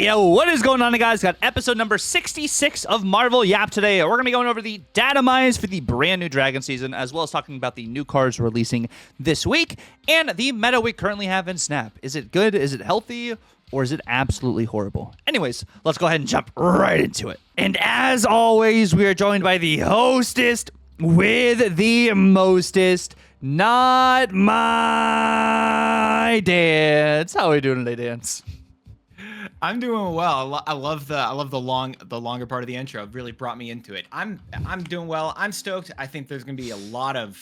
Hey, what is going on, guys? Got episode number 66 of Marvel Yap today. We're going to be going over the Datamines for the brand new Dragon season, as well as talking about the new cards releasing this week and the meta we currently have in Snap. Is it good? Is it healthy? Or is it absolutely horrible? Anyways, let's go ahead and jump right into it. And as always, we are joined by the hostess with the mostest, not my Dance. How are we doing today, Dance? I'm doing well. I love the longer part of the intro. It really brought me into it. I'm doing well. I'm stoked. I think there's gonna be a lot of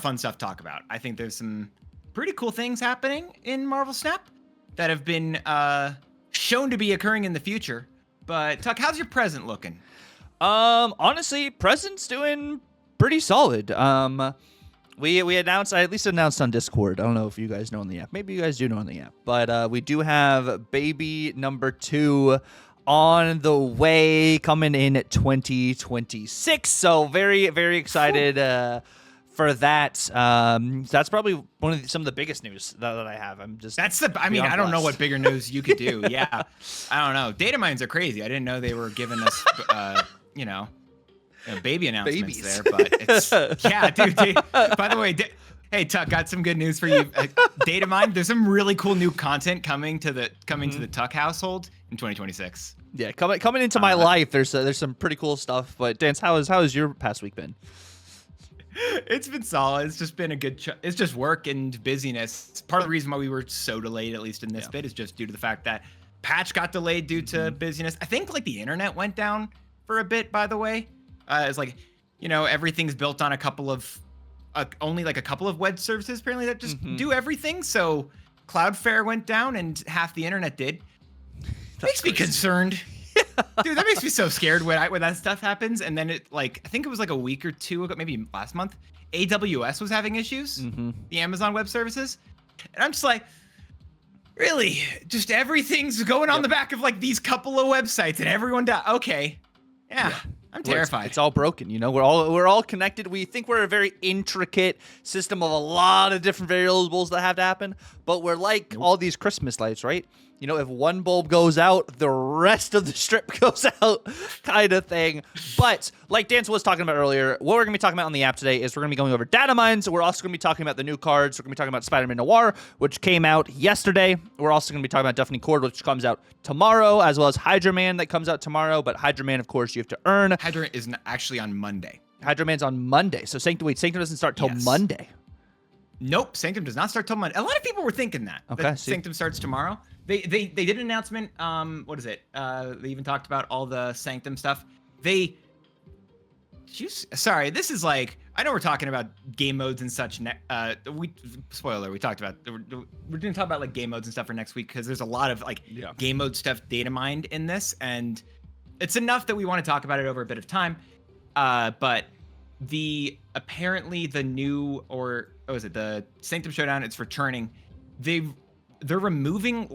fun stuff to talk about. I think there's some pretty cool things happening in Marvel Snap that have been shown to be occurring in the future. But Tuck, how's your present looking? Honestly, present's doing pretty solid. We announced, I at least announced on Discord. I don't know if you guys know on the app. Maybe you guys do know on the app. But we do have baby number 2 on the way, coming in at 2026. So very, very excited for that. That's probably one of some of the biggest news that I have. I don't know what bigger news you could do. Yeah, I don't know. Datamines are crazy. I didn't know they were giving us, baby announcements there, but it's yeah, dude. By the way, hey Tuck, got some good news for you. Datamine, there's some really cool new content coming to the Tuck household in 2026. Yeah, coming into my life. There's some pretty cool stuff. But Dance, how has your past week been? It's been solid. It's just been a good. It's just work and busyness. Part of the reason why we were so delayed, at least in this bit, is just due to the fact that patch got delayed due to busyness. I think like the internet went down for a bit. By the way. It's like, everything's built on only like a couple of web services apparently that just do everything. So Cloudflare went down and half the internet did. Makes me concerned. Dude, that makes me so scared when that stuff happens. And then I think it was like a week or two ago, maybe last month, AWS was having issues, the Amazon Web Services. And I'm just like, really? Just everything's going on the back of like these couple of websites and everyone died. Okay. Yeah. I'm terrified. It's all broken, We're all connected. We think we're a very intricate system of a lot of different variables that have to happen, but we're like all these Christmas lights, right? If one bulb goes out, the rest of the strip goes out, kind of thing. But like Dance was talking about earlier, what we're going to be talking about on the app today is we're going to be going over Datamines. We're also going to be talking about the new cards. We're going to be talking about Spider-Man Noir, which came out yesterday. We're also going to be talking about Deafening Chord, which comes out tomorrow, as well as Hydra Man that comes out tomorrow. But Hydra Man, of course, you have to earn. Hydra is actually on Monday. Hydra Man's on Monday. So Sanctum doesn't start till Monday. Nope, Sanctum does not start till Monday. A lot of people were thinking that. Okay, Sanctum starts tomorrow. They did an announcement. What is it? They even talked about all the Sanctum stuff. Sorry, this is like, I know we're talking about game modes and such. We talked about, we're going to talk about like game modes and stuff for next week because there's a lot of like game mode stuff data mined in this, and it's enough that we want to talk about it over a bit of time. But apparently the new, the Sanctum Showdown, it's returning. They're removing,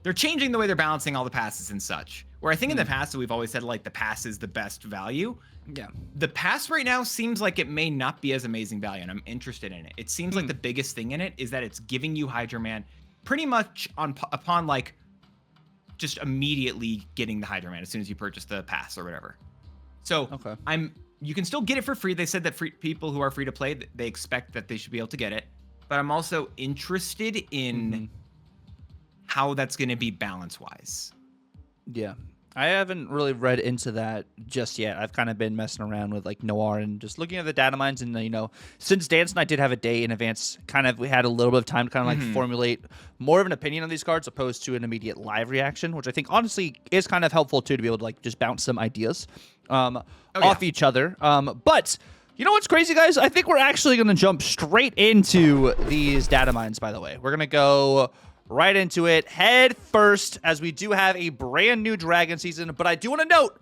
they're changing the way they're balancing all the passes and such. Where I think in the past, we've always said, like, the pass is the best value. Yeah. The pass right now seems like it may not be as amazing value, and I'm interested in it. It seems like the biggest thing in it is that it's giving you Hydra Man pretty much upon, like, just immediately getting the Hydra Man as soon as you purchase the pass or whatever. So, you can still get it for free. They said that people who are free to play, they expect that they should be able to get it. But I'm also interested in how that's going to be balance-wise. Yeah. I haven't really read into that just yet. I've kind of been messing around with like Noir and just looking at the Datamines, and since Dance and I did have a day in advance, we had a little bit of time to kind of like formulate more of an opinion on these cards opposed to an immediate live reaction, which I think honestly is kind of helpful too, to be able to like just bounce some ideas off each other. But you know what's crazy, guys? I think we're actually going to jump straight into these Datamines, by the way. We're going to go right into it, head first, as we do have a brand new Dragon season. But I do want to note,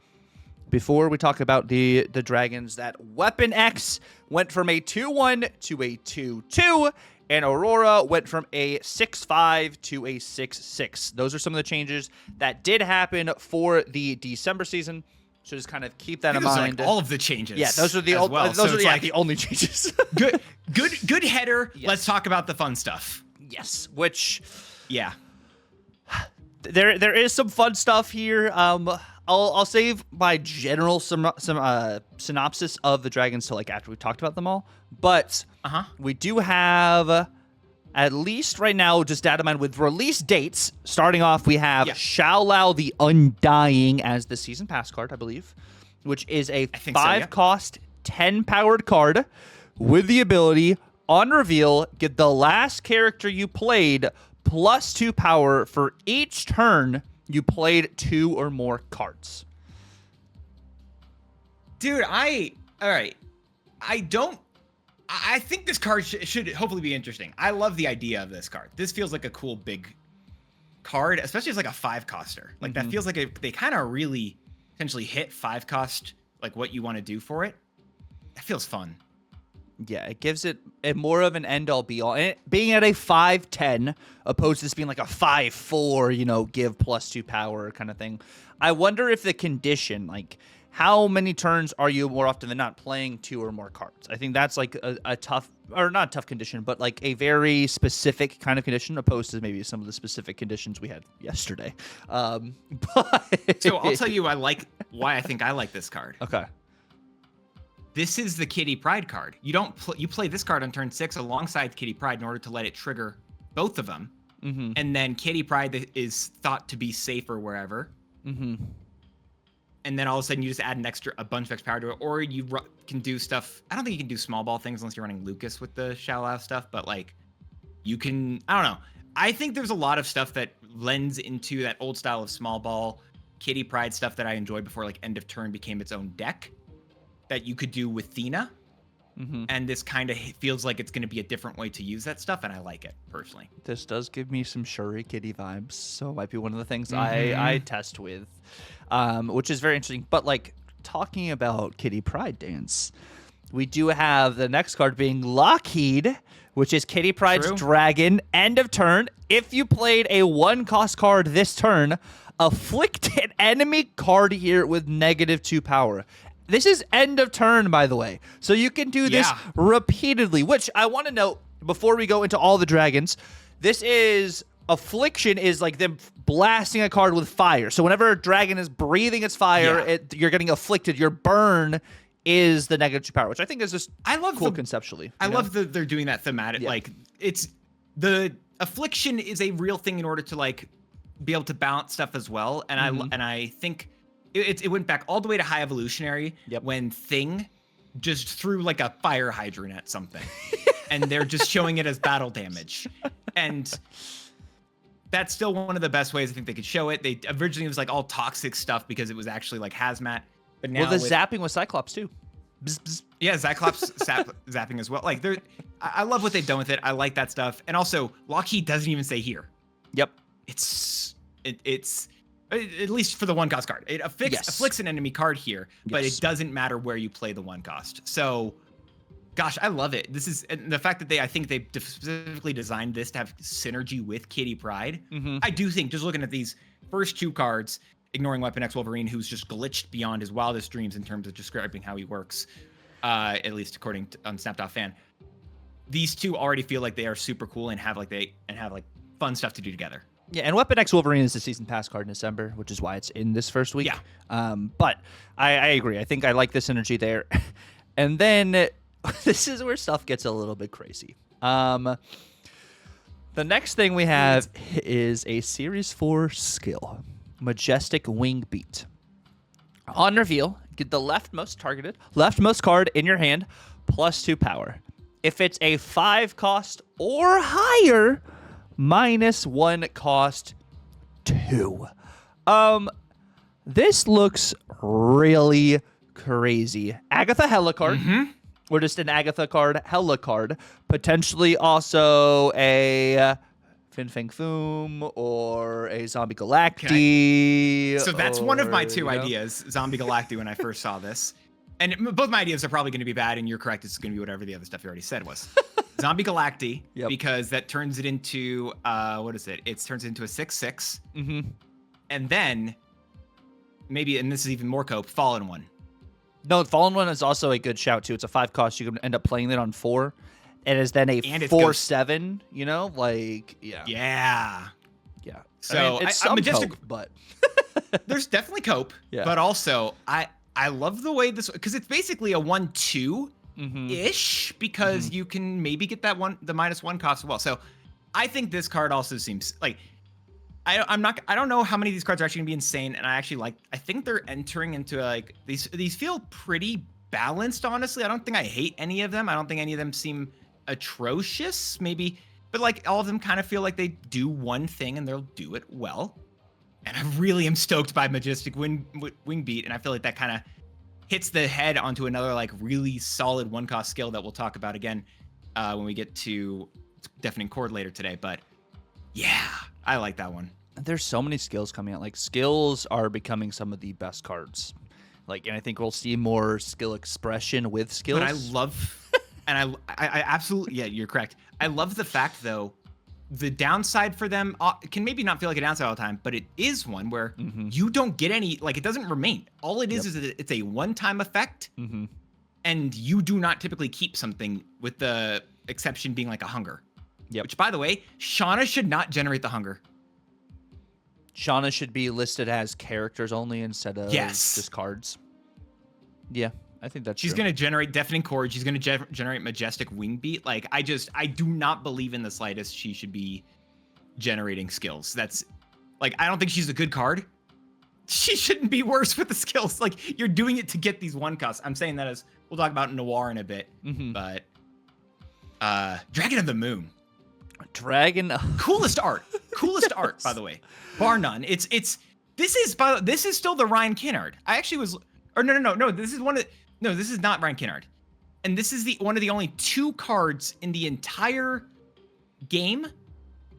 before we talk about the Dragons, that Weapon X went from a 2-1 to a 2-2, and Aurora went from a 6-5 to a 6-6. Those are some of the changes that did happen for the December season. So just kind of keep that in mind. Like all of the changes. Yeah, those are the the only changes. good header. Yes. Let's talk about the fun stuff. Yes, which there is some fun stuff here. I'll save my general synopsis of the dragons till like after we've talked about them all. But we do have at least right now just Datamine with release dates. Starting off, we have Xiaolao the Undying as the season pass card, I believe, which is a 5-cost, 10-powered card with the ability on reveal get the last character you played plus 2 power for each turn you played 2 or more cards. Dude, I think this card should hopefully be interesting. I love the idea of this card. This feels like a cool big card, especially as like a 5-coster. Like that feels like they kind of really potentially hit 5-cost, like what you want to do for it. That feels fun. Yeah, it gives it more of an end-all be-all. And being at a 5/10 opposed to this being like a 5/4, give plus 2 power kind of thing. I wonder if the condition, like how many turns are you more often than not playing 2 or more cards? I think that's like a tough, or not a tough condition, but like a very specific kind of condition opposed to maybe some of the specific conditions we had yesterday. But so I'll tell you why I think I like this card. Okay. This is the Kitty Pryde card. You play this card on turn 6 alongside Kitty Pryde in order to let it trigger both of them. And then Kitty Pryde is thought to be safer wherever. And then all of a sudden you just add a bunch of extra power to it, or you can do stuff. I don't think you can do small ball things unless you're running Lucas with the Xiaolao stuff, but like you can, I don't know. I think there's a lot of stuff that lends into that old style of small ball Kitty Pryde stuff that I enjoyed before like end of turn became its own deck that you could do with Thena. And this kind of feels like it's going to be a different way to use that stuff, and I like it personally. This does give me some Shuri Kitty vibes, so it might be one of the things I test with, which is very interesting. But like talking about Kitty Pryde dance, we do have the next card being Lockheed, which is Kitty Pryde's Dragon. End of turn. If you played a 1-cost card this turn, afflict an enemy card here with -2 power. This is end of turn, by the way. So you can do this repeatedly, which I want to note before we go into all the dragons. This is affliction is like them blasting a card with fire. So whenever a dragon is breathing its fire, you're getting afflicted. Your burn is the -2 power, which I think is just cool conceptually. I love that they're doing that thematic. Like it's the affliction is a real thing in order to like be able to balance stuff as well. And I think it went back all the way to High Evolutionary when Thing just threw like a fire hydrant at something. And they're just showing it as battle damage. And that's still one of the best ways I think they could show it. They originally it was like all toxic stuff because it was actually like hazmat. But now zapping with Cyclops too. Bzz, bzz. Yeah, Cyclops zapping as well. Like I love what they've done with it. I like that stuff. And also Lockheed doesn't even say here. Yep. It's at least for the 1-cost card. It afflicts an enemy card here, but it doesn't matter where you play the 1-cost. So, gosh, I love it. This is and the fact that I think they specifically designed this to have synergy with Kitty Pryde. I do think just looking at these first 2 cards, ignoring Weapon X Wolverine, who's just glitched beyond his wildest dreams in terms of describing how he works, at least according to Snapped Fan. These 2 already feel like they are super cool and have fun stuff to do together. Yeah, and Weapon X Wolverine is the season pass card in December, which is why it's in this first week. Yeah. But I agree. I think I like this energy there. And then this is where stuff gets a little bit crazy. The next thing we have is a Series 4 skill, Majestic Wing Beat. On reveal, get the leftmost card in your hand, plus 2 power. If it's a 5-cost or higher, -1 cost 2. This looks really crazy. Agatha Hella card. Or just an Agatha card, Hella card. Potentially also a Fin Fang Foom or a Zombie Galacti. So that's one of my 2 ideas, Zombie Galacti, when I first saw this. And both my ideas are probably going to be bad, and you're correct. It's going to be whatever the other stuff you already said was. Zombie Galacti, because that turns it into, what is it? It turns it into a 6/6. And then, maybe, and this is even more cope, Fallen One. No, Fallen One is also a good shout, too. It's a 5-cost. You can end up playing it on 4. It is then a 4/7, Yeah. So I mean, it's some Majestic, cope, but there's definitely cope, Yeah. but also I love the way this, because it's basically a 1/2 ish, because you can maybe get that the -1 cost as well. So I think this card also seems like I don't know how many of these cards are actually gonna be insane, and I think they're entering into like these feel pretty balanced, honestly. I don't think I hate any of them. I don't think any of them seem atrocious, maybe, but like all of them kind of feel like they do one thing and they'll do it well. And I really am stoked by Majestic Wing Beat, and I feel like that kind of hits the head onto another like really solid 1-cost skill that we'll talk about again when we get to Deafening Chord later today. But yeah, I like that one. There's so many skills coming out. Like, skills are becoming some of the best cards. Like, and I think we'll see more skill expression with skills. But I love, and I absolutely, yeah, you're correct. I love the fact, though, the downside for them can maybe not feel like a downside all the time, but it is one where you don't get any, like, it doesn't remain. All it is that it's a one-time effect, and you do not typically keep something, with the exception being like a hunger. Yep. Which, by the way, Shauna should not generate the hunger. Shauna should be listed as characters only instead of just cards. Yeah, I think that's She's going to generate Deafening Chord. She's going to generate Majestic Wing Beat. Like, I do not believe in the slightest she should be generating skills. That's, like, I don't think she's a good card. She shouldn't be worse with the skills. Like, you're doing it to get these 1-costs. I'm saying that as, we'll talk about Noir in a bit. But, Dragon of the Moon. Coolest art. Coolest art, by the way. Bar none. This is still the Ryan Kinnard. I actually was, or no. This is not Ryan Kinnard. And this is one of the only 2 cards in the entire game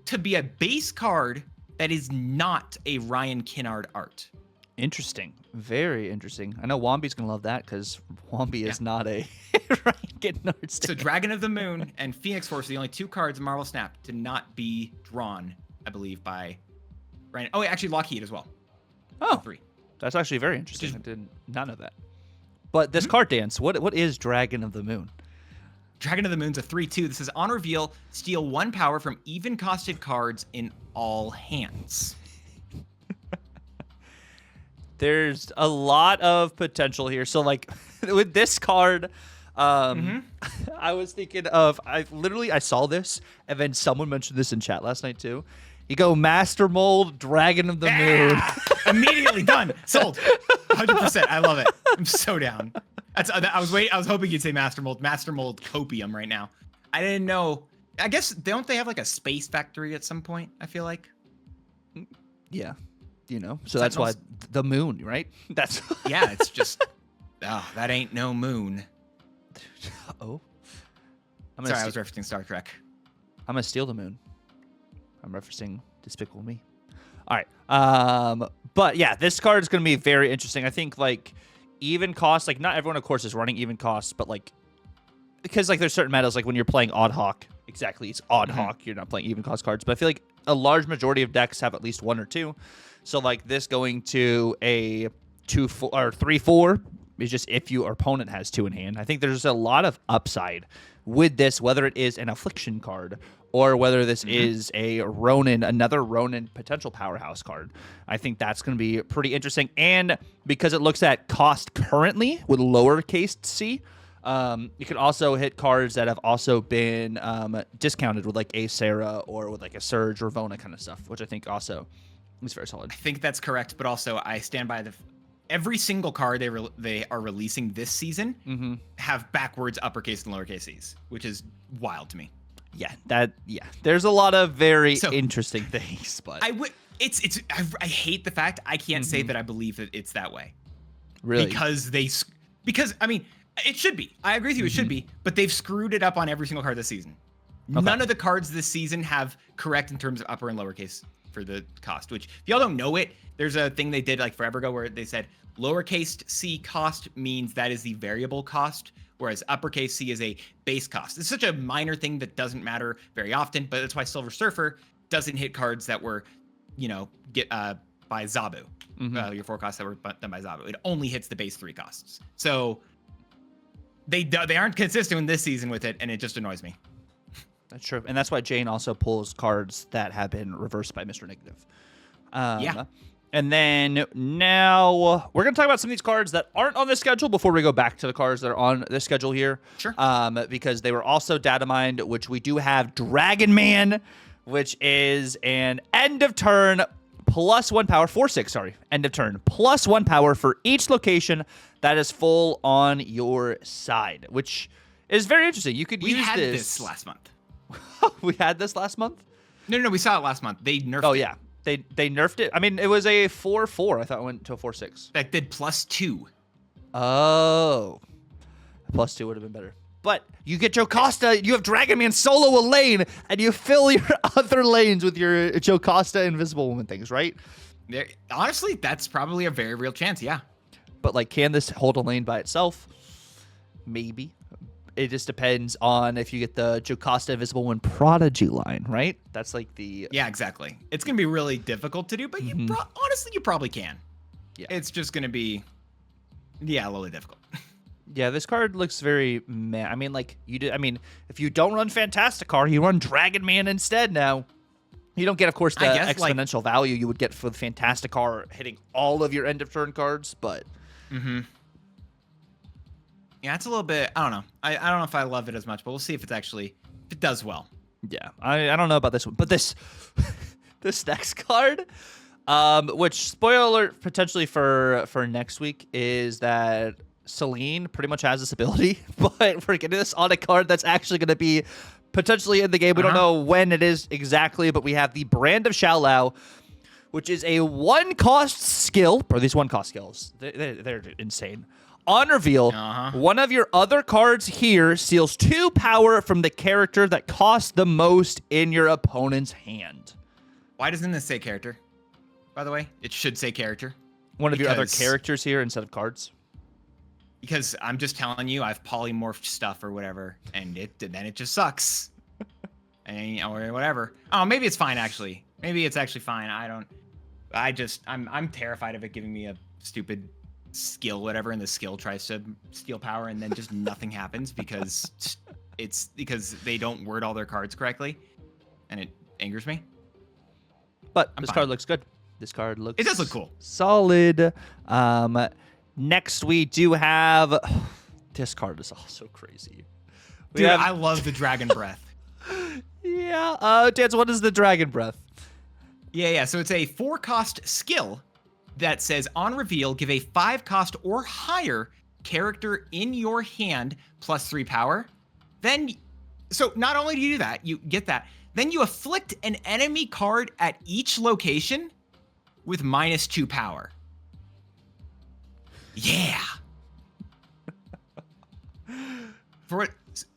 to be a base card that is not a Ryan Kinnard art. Interesting. Very interesting. I know Wombi's going to love that because Wombi is not a Ryan Kinnard stand. So Dragon of the Moon and Phoenix Force are the only 2 cards in Marvel Snap to not be drawn, I believe, by Ryan. Oh, actually, Lockheed as well. Oh, 3. That's actually very interesting. I did not know that. But this card dance, what is Dragon of the Moon? Dragon of the Moon's a 3/2. This is on reveal, steal 1 power from even-costed cards in all hands. There's a lot of potential here. So, like, with this card, I was thinking of, I saw this, and then someone mentioned this in chat last night, too. You go Master Mold, Dragon of the Moon. Immediately done. Sold. 100%. I love it. I'm so down. I was hoping you'd say Master Mold. Master Mold copium right now. I didn't know. I guess, don't they have like a space factory at some point, I feel like? Yeah. You know, so that's why the moon, right? That's yeah, it's just, that ain't no moon. Oh. Sorry, I was referencing Star Trek. I'm going to steal the moon. I'm referencing Despicable Me. All right. But yeah, this card is going to be very interesting. I think, like, even cost, like, not everyone, of course, is running even costs, but, like, because, like, there's certain metas, like, when you're playing Odd Hawk, exactly, it's Odd Hawk, you're not playing even cost cards, but I feel like a large majority of decks have at least 1 or 2. So, like, this going to a 2-4 or 3-4 is just if your opponent has 2 in hand. I think there's a lot of upside with this, whether it is an Affliction card or whether this is a Ronin, another Ronin potential powerhouse card. I think that's going to be pretty interesting. And because it looks at cost currently with lowercase c, you can also hit cards that have also been discounted with, like, a Sarah or with, like, a Surge or Vona kind of stuff, which I think also is very solid. I think that's correct, but also I stand by every single card they are releasing this season have backwards uppercase and lowercase c's, which is wild to me. Yeah, there's a lot of very interesting things, but I hate the fact I can't say that I believe that it's that way. Really? Because I mean, it should be. I agree with you, it should be, but they've screwed it up on every single card this season. Okay. None of the cards this season have correct in terms of upper and lowercase for the cost, which if y'all don't know it, there's a thing they did like forever ago where they said lowercase c cost means that is the variable cost, whereas uppercase c is a base cost. It's such a minor thing that doesn't matter very often, but that's why Silver Surfer doesn't hit cards that were, get by Zabu. Your 4 costs that were done by Zabu. It only hits the base 3 costs. So they aren't consistent in this season with it, and it just annoys me. That's true. And that's why Jane also pulls cards that have been reversed by Mr. Negative. Yeah. And then now we're going to talk about some of these cards that aren't on the schedule before we go back to the cards that are on the schedule here. Sure. Because they were also data mined, which we do have Dragon Man, which is an end of turn +1 power, 4/6, sorry, end of turn, +1 power for each location that is full on your side, which is very interesting. You could use this. We had this last month. We had this last month? No, we saw it last month. They nerfed it. Oh, yeah. They nerfed it. I mean, it was a 4/4. I thought it went to a 4/6. That did +2. Oh. +2 would have been better. But you get Jocasta, you have Dragon Man solo a lane, and you fill your other lanes with your Jocasta Invisible Woman things, right? Honestly, that's probably a very real chance, yeah. But, like, can this hold a lane by itself? Maybe. It just depends on if you get the Jocasta Invisible Woman Prodigy line, right? That's like the... Yeah, exactly. It's going to be really difficult to do, but honestly, you probably can. Yeah. It's just going to be, a little difficult. Yeah, this card looks very meh. I mean, like, if you don't run Fantasticar, you run Dragon Man instead now. You don't get, of course, the exponential value you would get for the Fantasticar hitting all of your end-of-turn cards, but... Yeah, it's a little bit, I don't know. I don't know if I love it as much, but we'll see if if it does well. Yeah, I don't know about this one, but this next card, which, spoiler alert, potentially for next week, is that Celine pretty much has this ability, but we're getting this on a card that's actually going to be potentially in the game. We don't know when it is exactly, but we have the Brand of Xiaolao, which is a 1-cost skill, or these 1-cost skills. They're insane. On reveal, one of your other cards here steals 2 power from the character that costs the most in your opponent's hand. Why doesn't this say character? By the way, it should say character. One of your other characters here instead of cards. Because I'm just telling you, I've polymorphed stuff or whatever, and then it just sucks. Or whatever. Oh, maybe it's fine actually. Maybe it's actually fine. I'm terrified of it giving me a stupid skill, whatever, and the skill tries to steal power, and then just nothing happens because they don't word all their cards correctly, and it angers me. But this card looks good. This card looks... It does look cool. Solid. Next we do have... This card is also crazy. Dude, I love the Dragon Breath. Yeah. Dan, what is the Dragon Breath? Yeah. So it's a 4-cost skill that says, on reveal, give a 5-cost or higher character in your hand +3 power. So not only do you do that, you get that, then you afflict an enemy card at each location with -2 power. Yeah.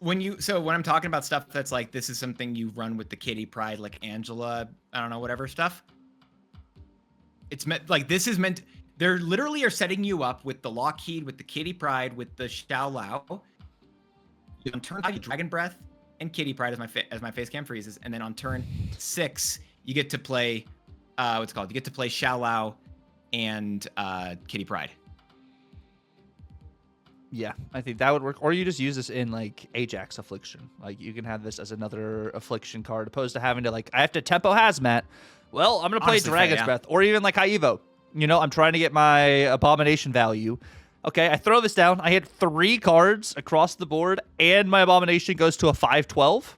When I'm talking about stuff that's like, this is something you run with the Kitty Pride, like Angela, I don't know, whatever stuff. It's meant, like, this is meant, they're literally are setting you up with the Lockheed, with the Kitty Pride, with the Xiaolao. On turn 5, Dragon Breath and Kitty Pride as my face cam freezes, and then on turn 6, you get to play, You get to play Xiaolao and Kitty Pride. Yeah, I think that would work. Or you just use this in, like, Ajax Affliction. Like, you can have this as another Affliction card, opposed to having to, like, I have to Tempo Hazmat. Well, I'm going to play Dragon's Breath. Or even, like, Haivo. You know, I'm trying to get my Abomination value. Okay, I throw this down. I hit 3 cards across the board, and my Abomination goes to a 5/12.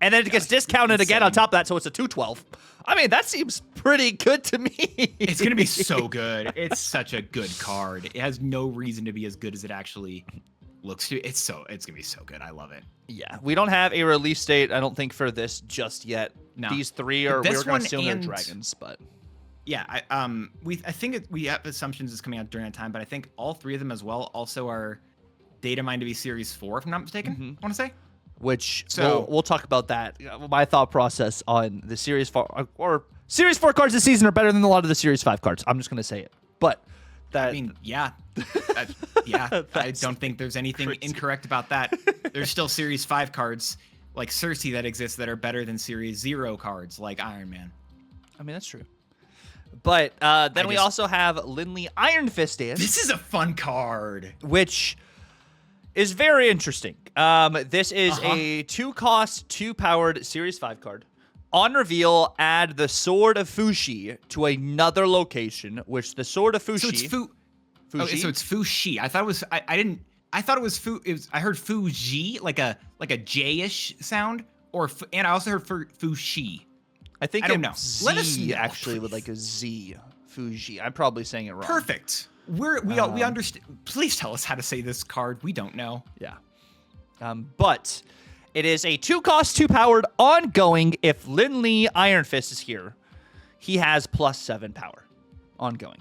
And then it gets discounted again on top of that, so it's a 2/12. I mean, that seems pretty good to me. It's going to be so good. It's such a good card. It has no reason to be as good as it actually looks to. It's going to be so good. I love it. Yeah, we don't have a release date, I don't think, for this just yet. No. These 3 are, we're going to assume they're dragons, but... Yeah, I think we have assumptions is coming out during that time, but I think all 3 of them as well also are Datamine to be Series 4, if I'm not mistaken, I want to say. Which, we'll talk about that. My thought process on the Series 4, or Series 4 cards this season are better than a lot of the Series 5 cards. I'm just going to say it. But that... I mean, yeah. I don't think there's anything incorrect about that. There's still Series 5 cards, like Cersei, that exist that are better than Series 0 cards, like Iron Man. I mean, that's true. But then we also have Lindley Iron Fist Dance. This is a fun card. Which is very interesting. This is a 2-cost, 2-powered Series 5 card. On reveal, add the Sword of Fushi to another location, which the Sword of Fushi... So it's Fushi? Oh, so it's Fushi. I thought it was. I didn't. I thought it was Fu. It was, I heard Fuji, like a J-ish sound, and I also heard Fushi. I think I don't know. Z Let us know, actually please. with like a Z. Fuji. I'm probably saying it wrong. Perfect. We understand. Please tell us how to say this card. We don't know. Yeah. But it is a 2-cost, 2-powered ongoing. If Lin Lee Iron Fist is here, he has +7 power ongoing.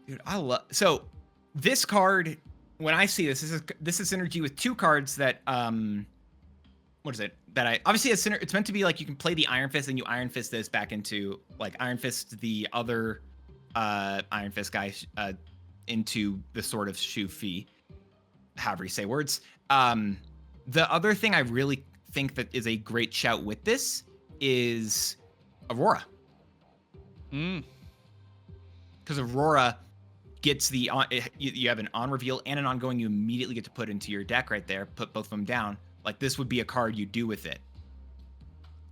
Dude, I love. So this card, when I see this is synergy with 2 cards that what is it? That I obviously it's meant to be like you can play the Iron Fist and you Iron Fist this back into like Iron Fist the other Iron Fist guy into the Sword of Shufi, however you say words. The other thing I really think that is a great shout with this is Aurora. Because Aurora gets the you have an on reveal and an ongoing you immediately get to put into your deck right there. Put both of them down. Like this would be a card you do with it.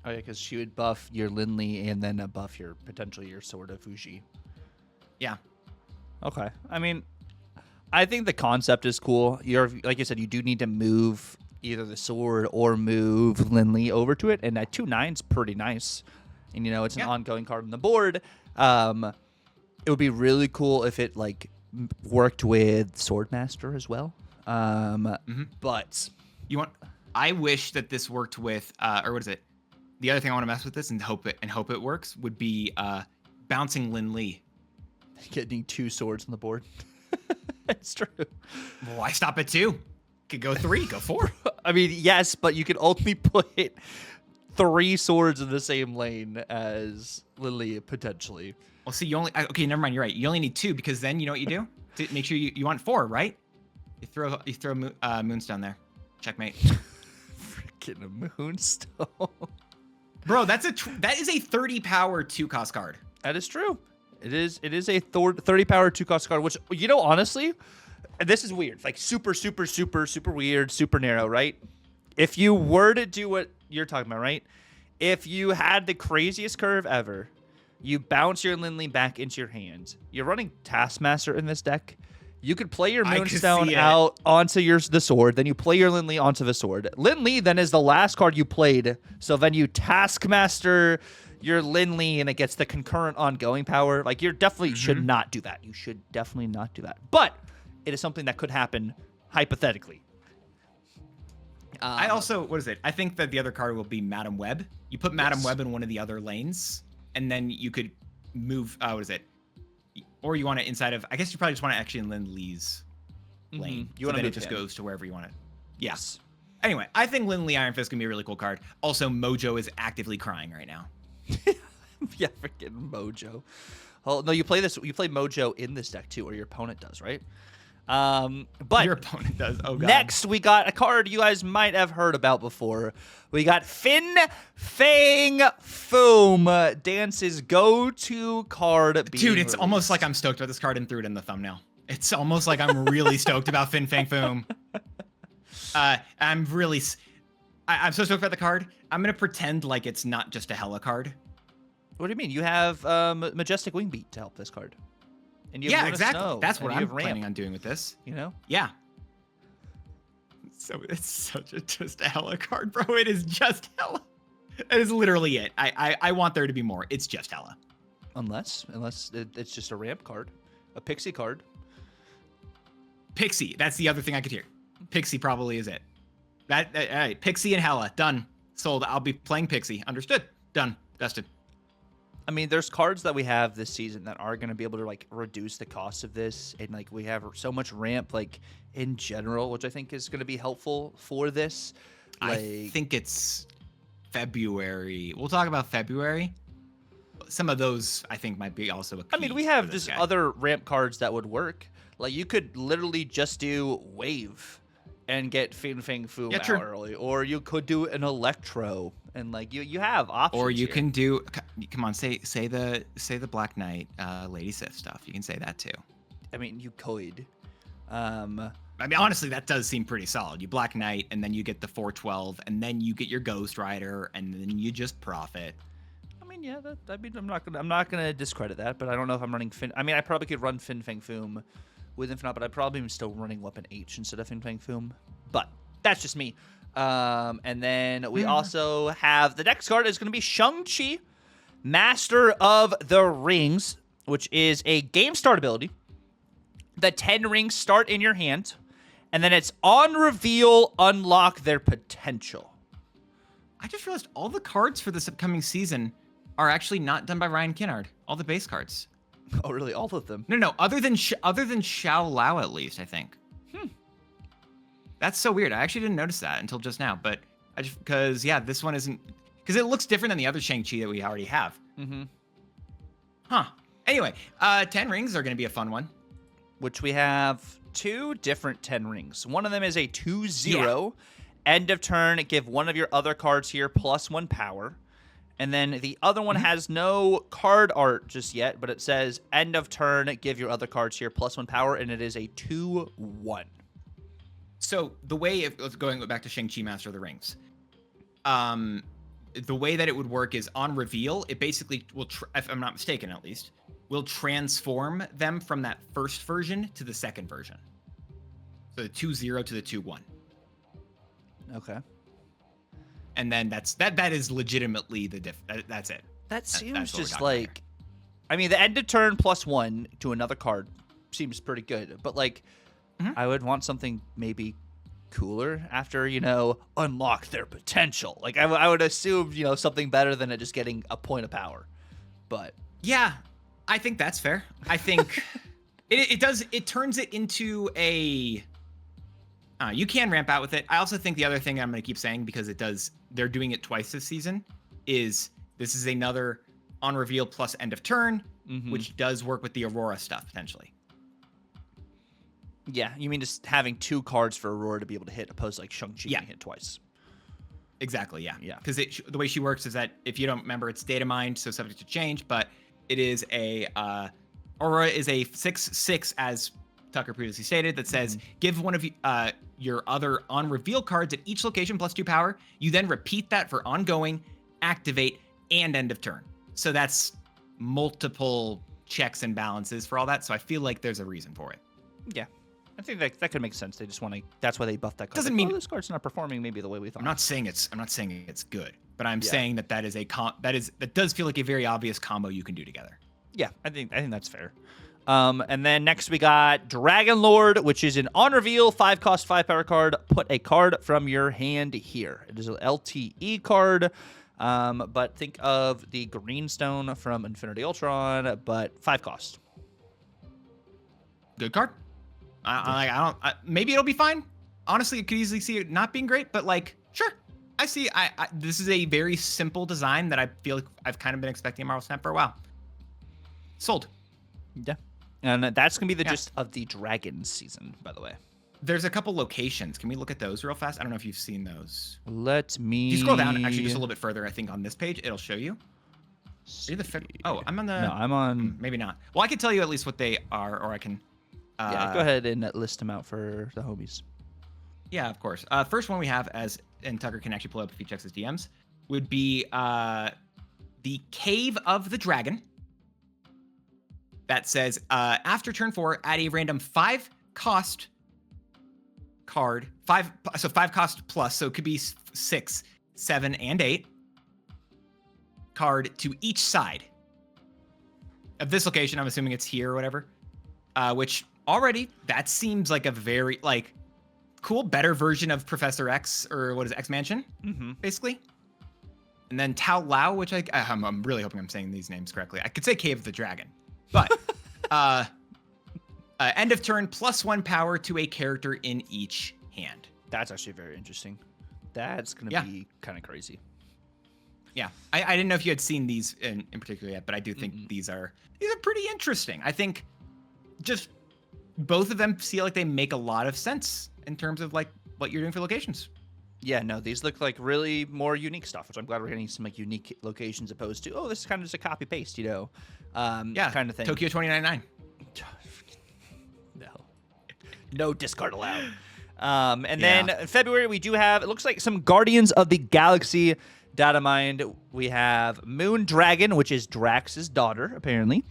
Oh yeah, because she would buff your Lin Lee and then buff your potentially your Sword of Fuji. Yeah. Okay. I mean, I think the concept is cool. You're like you said, you do need to move either the sword or move Lin Lee over to it, and that 2/9's pretty nice. And it's an ongoing card on the board. It would be really cool if it like worked with Swordmaster as well. But I wish that this worked with or what is it? The other thing I want to mess with this and hope it works would be bouncing Lin Lee. Getting 2 swords on the board. It's true. Well, why stop at 2? Could go 3, go 4. I mean, yes, but you can only put 3 swords in the same lane as Lin Lee potentially. Well, see, okay, never mind. You're right. You only need 2 because then you know what you do to make sure you want 4, right? You throw Moonstone there. Checkmate. Freaking a Moonstone. Bro, that is a 30 power 2-cost card. That is true. It is a 30 power 2-cost card, which honestly, this is weird. Like super weird, super narrow, right? If you were to do what you're talking about, right? If you had the craziest curve ever, you bounce your Lin Lee back into your hand. You're running Taskmaster in this deck. You could play your Moonstone out onto the sword, then you play your Lin Lee onto the sword. Lin Lee then is the last card you played, so then you Taskmaster your Lin Lee and it gets the concurrent ongoing power. Like you definitely should not do that. You should definitely not do that. But it is something that could happen hypothetically. I also, what is it? I think that the other card will be Madam Web. You put Madam Web in one of the other lanes, and then you could move, what is it? Or you want it inside of, I guess you probably just want to actually in Lin Lee's lane. You want to it move just him. goes to wherever you want it. Yes. Anyway, I think Lin Lee Iron Fist can be a really cool card. Also, Mojo is actively crying right now. Yeah, freaking Mojo. Oh no, you play Mojo in this deck too, or your opponent does, right? But your opponent does. Oh god. Next, we got a card you guys might have heard about before. We got Fin Fang Foom, Dance's go-to card. Dude, it's almost like I'm stoked about this card and threw it in the thumbnail. It's almost like I'm really stoked about Fin Fang Foom. I'm so stoked about the card. I'm gonna pretend like it's not just a hella card. What do you mean? You have Majestic Wingbeat to help this card. And you have exactly. Snow, that's what I'm Ramp, planning on doing with this. Yeah. So it's such just a hella card, bro. It is just hella. It is literally it. I want there to be more. It's just hella. Unless it's just a ramp card, a pixie card. Pixie. That's the other thing I could hear. Pixie probably is it. All right. Pixie and hella. Done. Sold. I'll be playing Pixie. Understood. Done. Dusted. I mean, there's cards that we have this season that are going to be able to like reduce the cost of this, and like we have so much ramp like in general, which I think is going to be helpful for this. I think it's February. We'll talk about February. Some of those I think might be also a key. I mean, we have just other ramp cards that would work. Like you could literally just do Wave and get Fin Fang Foom out early, or you could do an Electro, and like you have options. Or you can do, come on, say the Black Knight, Lady Sif stuff. You can say that too. I mean, you could. I mean, honestly, that does seem pretty solid. You Black Knight, and then you get the 412, and then you get your Ghost Rider, and then you just profit. I mean, yeah, I'm not gonna discredit that, but I don't know if I'm running Fin. I mean, I probably could run Fin Fang Foom with Infinite, but I probably am still running Weapon H instead of Fin Fang Foom. But that's just me. And then we also have the next card is going to be Shang-Chi, Master of the Rings, which is a game start ability. The 10 rings start in your hand, and then it's on reveal, unlock their potential. I just realized all the cards for this upcoming season are actually not done by Ryan Kinnard. All the base cards. Oh, really? All of them? No, other than Xiao Lao, at least, I think. That's so weird. I actually didn't notice that until just now, but I just because this one isn't because it looks different than the other Shang-Chi that we already have. Huh. Anyway, 10 rings are going to be a fun one. Which we have 2 different 10 rings. One of them is a 2/0. End of turn, give one of your other cards here +1 power. And then the other one has no card art just yet, but it says end of turn, give your other cards here +1 power, and it is a 2/1. So the way, going back to Shang-Chi Master of the Rings, the way that it would work is on reveal, it basically will, if I'm not mistaken at least, will transform them from that first version to the second version. So the 2/0 to the 2/1. Okay. And then that is legitimately the that's it. That seems just like, I mean, the end of turn +1 to another card seems pretty good, but like, I would want something maybe cooler after, unlock their potential. Like, I would assume, something better than it just getting a point of power. But yeah, I think that's fair. I think it turns it into a, you can ramp out with it. I also think the other thing I'm going to keep saying, because they're doing it twice this season, is this is another on reveal plus end of turn, which does work with the Aurora stuff potentially. Yeah, you mean just having 2 cards for Aurora to be able to hit, opposed to like Shang-Chi being hit twice. Exactly, yeah. Yeah. Because the way she works is that, if you don't remember, it's Datamines, so subject to change, but it is Aurora is a 6/6, as Tucker previously stated, that says give one of your other on reveal cards at each location +2 power. You then repeat that for ongoing, activate, and end of turn. So that's multiple checks and balances for all that. So I feel like there's a reason for it. Yeah. I think that could make sense. They just want to. That's why they buffed that card. Doesn't mean this card's not performing maybe the way we thought. I'm not saying it's good, but I'm saying that is that does feel like a very obvious combo you can do together. Yeah, I think that's fair. And then next we got Dragon Lord, which is an on reveal 5-cost 5-power card. Put a card from your hand here. It is an LTE card, but think of the Greenstone from Infinity Ultron, but 5 cost. Good card. Maybe it'll be fine. Honestly, I could easily see it not being great, but like, sure. I see. This is a very simple design that I feel like I've kind of been expecting Marvel Snap for a while. Sold. Yeah. And that's going to be the gist of the Dragon season, by the way. There's a couple locations. Can we look at those real fast? I don't know if you've seen those. Let me... If you scroll down, actually, just a little bit further, I think, on this page, it'll show you. I'm on the... No, I'm on... Maybe not. Well, I can tell you at least what they are, or I can... go ahead and list them out for the homies. Yeah, of course. First one we have, and Tucker can actually pull up if he checks his DMs, would be the Cave of the Dragon. That says, after turn 4, add a random 5-cost card. 5 cost plus, so it could be 6, 7, and 8 card to each side of this location. I'm assuming it's here or whatever. Which already, that seems like a very cool, better version of Professor X, or what is it, X Mansion, basically. And then Tao Lao, which I'm really hoping I'm saying these names correctly. I could say Cave of the Dragon. But end of turn +1 power to a character in each hand. That's actually very interesting. That's going to be kind of crazy. Yeah. I didn't know if you had seen these in particular yet, but I do think these are pretty interesting. I think just both of them feel like they make a lot of sense in terms of like what you're doing for locations. Yeah, no, these look like really more unique stuff, which I'm glad we're getting some like unique locations opposed to, this is kind of just a copy paste, kind of thing. Tokyo 2099. No. No discard allowed. And then in February, we do have, it looks like some Guardians of the Galaxy data mined. We have Moon Dragon, which is Drax's daughter, apparently,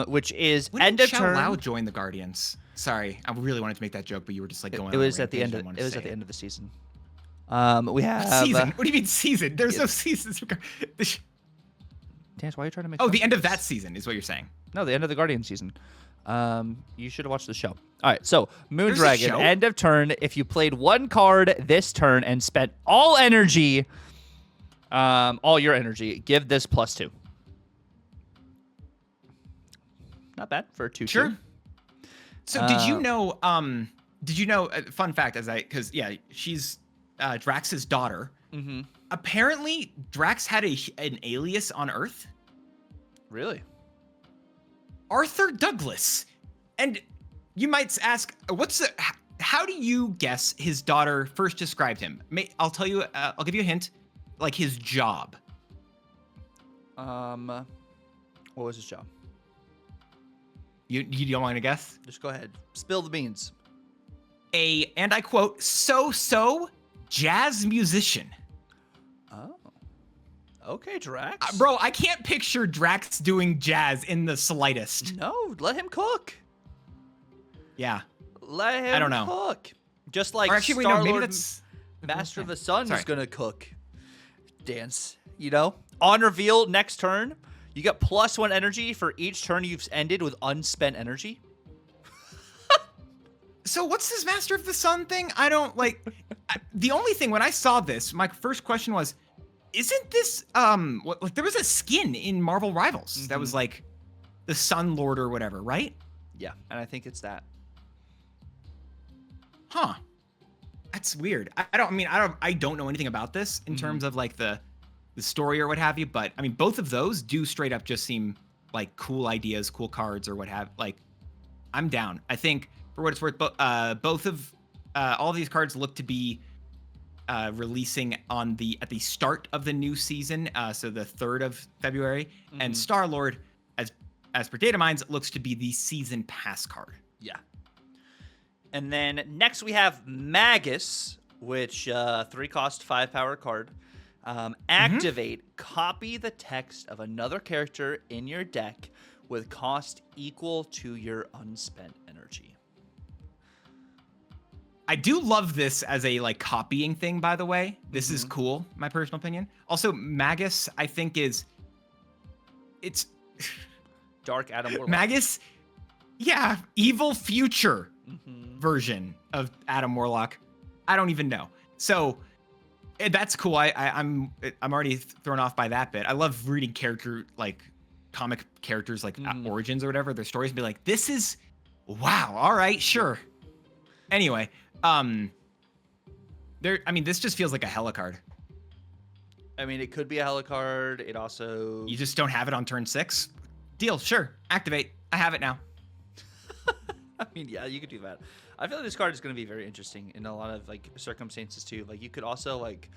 which is when end did of turn. Lao join the Guardians? Sorry, I really wanted to make that joke, but you were just like going. It was at the end. It was at the end of the season. We have season. What do you mean season? There's no seasons. Dance, why are you trying to make? Oh, the end of that season is what you're saying. No, the end of the Guardian season. You should have watched the show. All right, so Moon There's Dragon, end of turn. If you played one card this turn and spent all energy, all your energy, give this +2. Not bad for a 2/2. Sure. So did you know? Fun fact, because she's Drax's daughter. Mm-hmm. Apparently, Drax had an alias on Earth. Really? Arthur Douglas. And you might ask, how do you guess his daughter first described him? I'll tell you, I'll give you a hint, like his job. What was his job? You don't want to guess? Just go ahead. Spill the beans. And I quote, so jazz musician. Oh. Okay, Drax. Bro, I can't picture Drax doing jazz in the slightest. No, let him cook. Yeah. Let him I don't know. cook. Just like actually, Star-Lord, maybe that's Master of the Sun Sorry. is going to cook. Dance, On reveal next turn, you get +1 energy for each turn you've ended with unspent energy. So what's this Master of the Sun thing? I don't like. The only thing when I saw this, my first question was, isn't this there was a skin in Marvel Rivals that was like the Sun Lord or whatever, right? Yeah, and I think it's that. Huh. That's weird. I don't know anything about this in terms of like the story or what have you, but I mean both of those do straight up just seem like cool ideas, cool cards or what have. Like I'm down. I think for what it's worth, both of all of these cards look to be releasing at the start of the new season, so the 3rd of February, and Star-Lord, as per Datamines, looks to be the season pass card. Yeah. And then next we have Magus, which 3-cost 5-power card. Activate, copy the text of another character in your deck with cost equal to your unspent energy. I do love this as a like copying thing, by the way. This is cool, my personal opinion. Also, Magus, I think it's Dark Adam Warlock. Magus, yeah, evil future version of Adam Warlock. I don't even know. So that's cool. I'm already thrown off by that bit. I love reading comic characters like origins or whatever, their stories, and be like, this is wow. All right, sure. Anyway, this just feels like a hella card. I mean, it could be a hella card. It also... You just don't have it on turn 6? Deal, sure. Activate. I have it now. I mean, yeah, you could do that. I feel like this card is going to be very interesting in a lot of like circumstances too. Like you could also like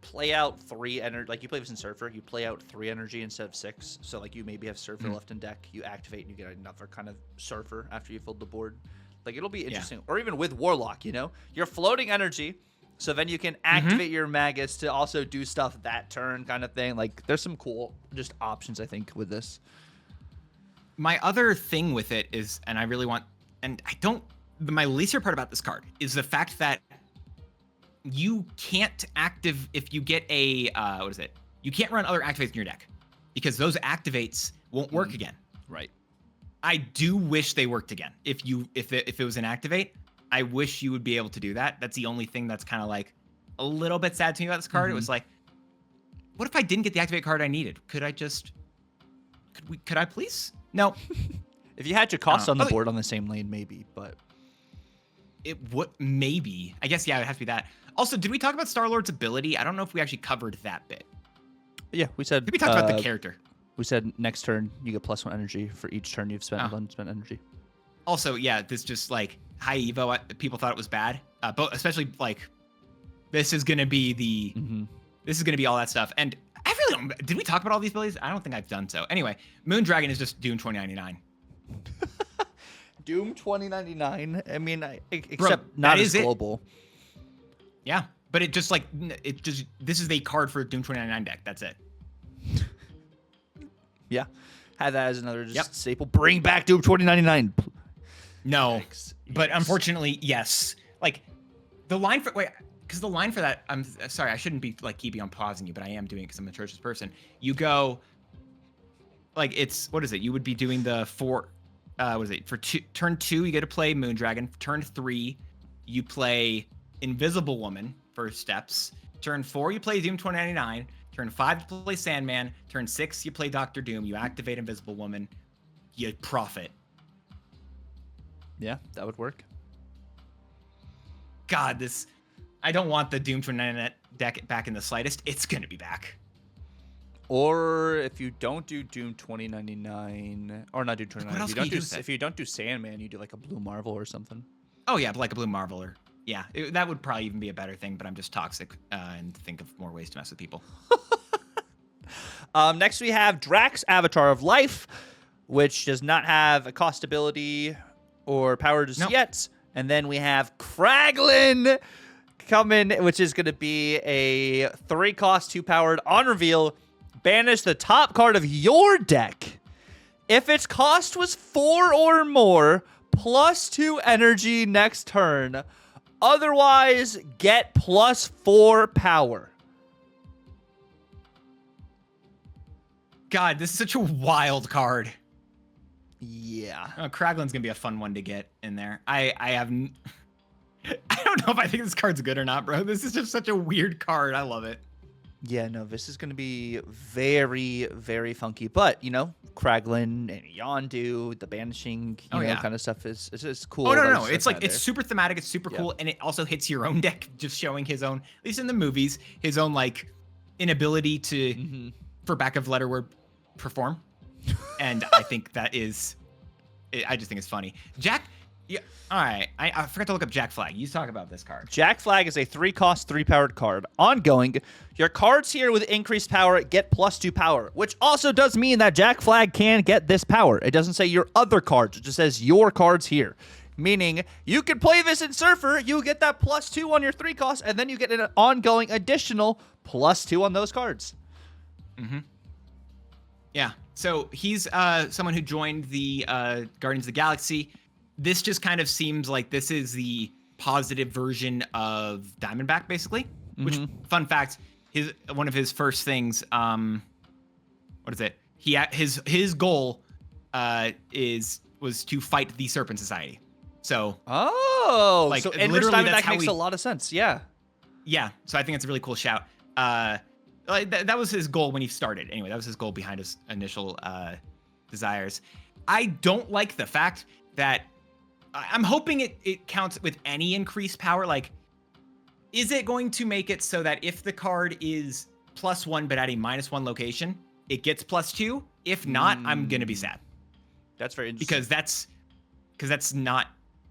play out 3 energy. Like you play this in Surfer, you play out 3 energy instead of 6. So like you maybe have Surfer left in deck. You activate and you get another kind of Surfer after you filled the board. Like it'll be interesting. Or even with Warlock, you're floating energy. So then you can activate your Magus to also do stuff that turn kind of thing. Like there's some cool just options, I think, with this. My other thing with it is, and I really want, and I don't, my least favorite part about this card is the fact that you can't if you get a, you can't run other activates in your deck because those activates won't work again. Right. I do wish they worked again. If it was an activate, I wish you would be able to do that. That's the only thing that's kind of like a little bit sad to me about this card. It was like, what if I didn't get the activate card I needed? Could I please? No. If you had your cost on the board on the same lane, maybe, but it would maybe. I guess yeah, it has to be that. Also, did we talk about Star-Lord's ability? I don't know if we actually covered that bit. Yeah, we said. Did we talk about the character? We said next turn you get +1 energy for each turn you've spent unspent energy. Also, yeah, this just like high Evo. People thought it was bad, but especially like this is gonna be this is gonna be all that stuff. And I really don't. Did we talk about all these abilities? I don't think I've done so. Anyway, Moon Dragon is just doing 2099. Doom 2099. I mean, except Bro, not that as is it. global. Yeah, but this is a card for a Doom 2099 deck. That's it. Yeah, have that as another just Yep. staple. Bring back Doom 2099. No, Yikes. but Yikes. unfortunately, yes. Like the line for because the line for that. I'm sorry, I shouldn't be like keeping on pausing you, but I am doing it because I'm an atrocious person. You go like what is it? You would be doing the four. What is it? For turn 2, you get to play Moondragon. Turn 3, you play Invisible Woman for steps. Turn 4, you play Doom 2099. Turn 5, you play Sandman. Turn 6, you play Doctor Doom. You activate Invisible Woman. You profit. Yeah, that would work. God, I don't want the Doom 2099 deck back in the slightest. It's gonna be back. Or if you don't do Doom 2099, or not Doom 2099, What else can you do with it? if you don't do Sandman, you do like a Blue Marvel or something. Oh yeah, like a Blue Marvel yeah, that would probably even be a better thing. But I'm just toxic and think of more ways to mess with people. Next we have Drax, Avatar of Life, which does not have a cost ability or power just yet. And then we have Kraglin coming, which is going to be a 3-cost, 2-powered on reveal. Banish the top card of your deck. If its cost was 4 or more, +2 energy next turn. Otherwise, get +4 power. God, this is such a wild card. Yeah. Oh, Kraglin's gonna be a fun one to get in there. I don't know if I think this card's good or not, bro. This is just such a weird card. I love it. Yeah, no, this is going to be very, very funky. But, Kraglin and Yondu, the banishing, you know, kind of stuff is just cool. Oh, no. It's like, it's super thematic. It's super cool. And it also hits your own deck, just showing his own, at least in the movies, his own, like, inability to, for back of letter word, perform. And I think that is, I just think it's funny. Jack, yeah, all right. I forgot to look up Jack Flag. You talk about this card. Jack Flag is a 3-cost, 3-powered card. Ongoing, your cards here with increased power get +2 power, which also does mean that Jack Flag can get this power. It doesn't say your other cards. It just says your cards here. Meaning, you can play this in Surfer, you get that +2 on your 3-cost, and then you get an ongoing additional +2 on those cards. Mm-hmm. Yeah. So he's someone who joined the Guardians of the Galaxy. This just kind of seems like this is the positive version of Diamondback, basically. Which, fun fact, one of his first things, what is it? His goal was to fight the Serpent Society. So like, so Inverse Diamondback makes a lot of sense. Yeah. Yeah. So I think it's a really cool shout. That was his goal when he started. Anyway, that was his goal behind his initial desires. I don't like the fact that I'm hoping it counts with any increased power. Like, is it going to make it so that if the card is +1 but at a -1 location, it gets +2? If not, I'm gonna be sad. That's very interesting. Because that's not.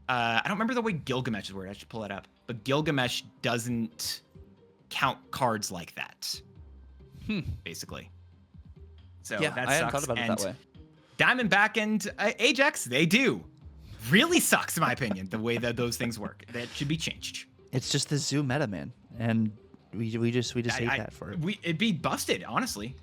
I don't remember the way Gilgamesh is worded. I should pull it up. But Gilgamesh doesn't count cards like that. Basically. So yeah, that I sucks. hadn't thought about it that way. Diamondback and Ajax, they do. Really sucks, in my opinion, the way that those things work. That should be changed. It's just the zoo meta, man, and we just hate that for it. It'd be busted, honestly.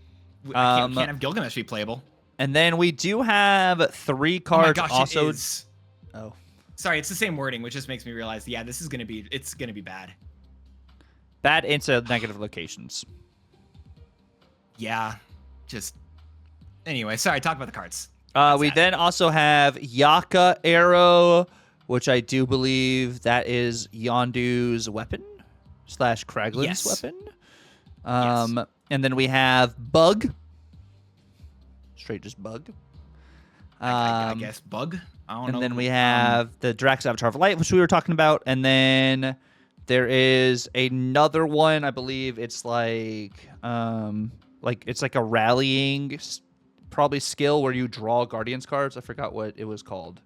I can't have Gilgamesh be playable. And then we do have 3 cards. Oh my gosh, also, it is. Oh, sorry, it's the same wording, which just makes me realize, yeah, it's gonna be bad. Bad into negative locations. Yeah, just anyway. Sorry, talk about the cards. We then also have Yaka Arrow, which I do believe that is Yondu's weapon / Kraglin's weapon. And then we have Bug. Straight just Bug. I guess Bug. I don't know. And then we have the Drax Avatar of Light, which we were talking about. And then there is another one. I believe it's like it's like a rallying probably skill where you draw Guardians cards. I forgot what it was called.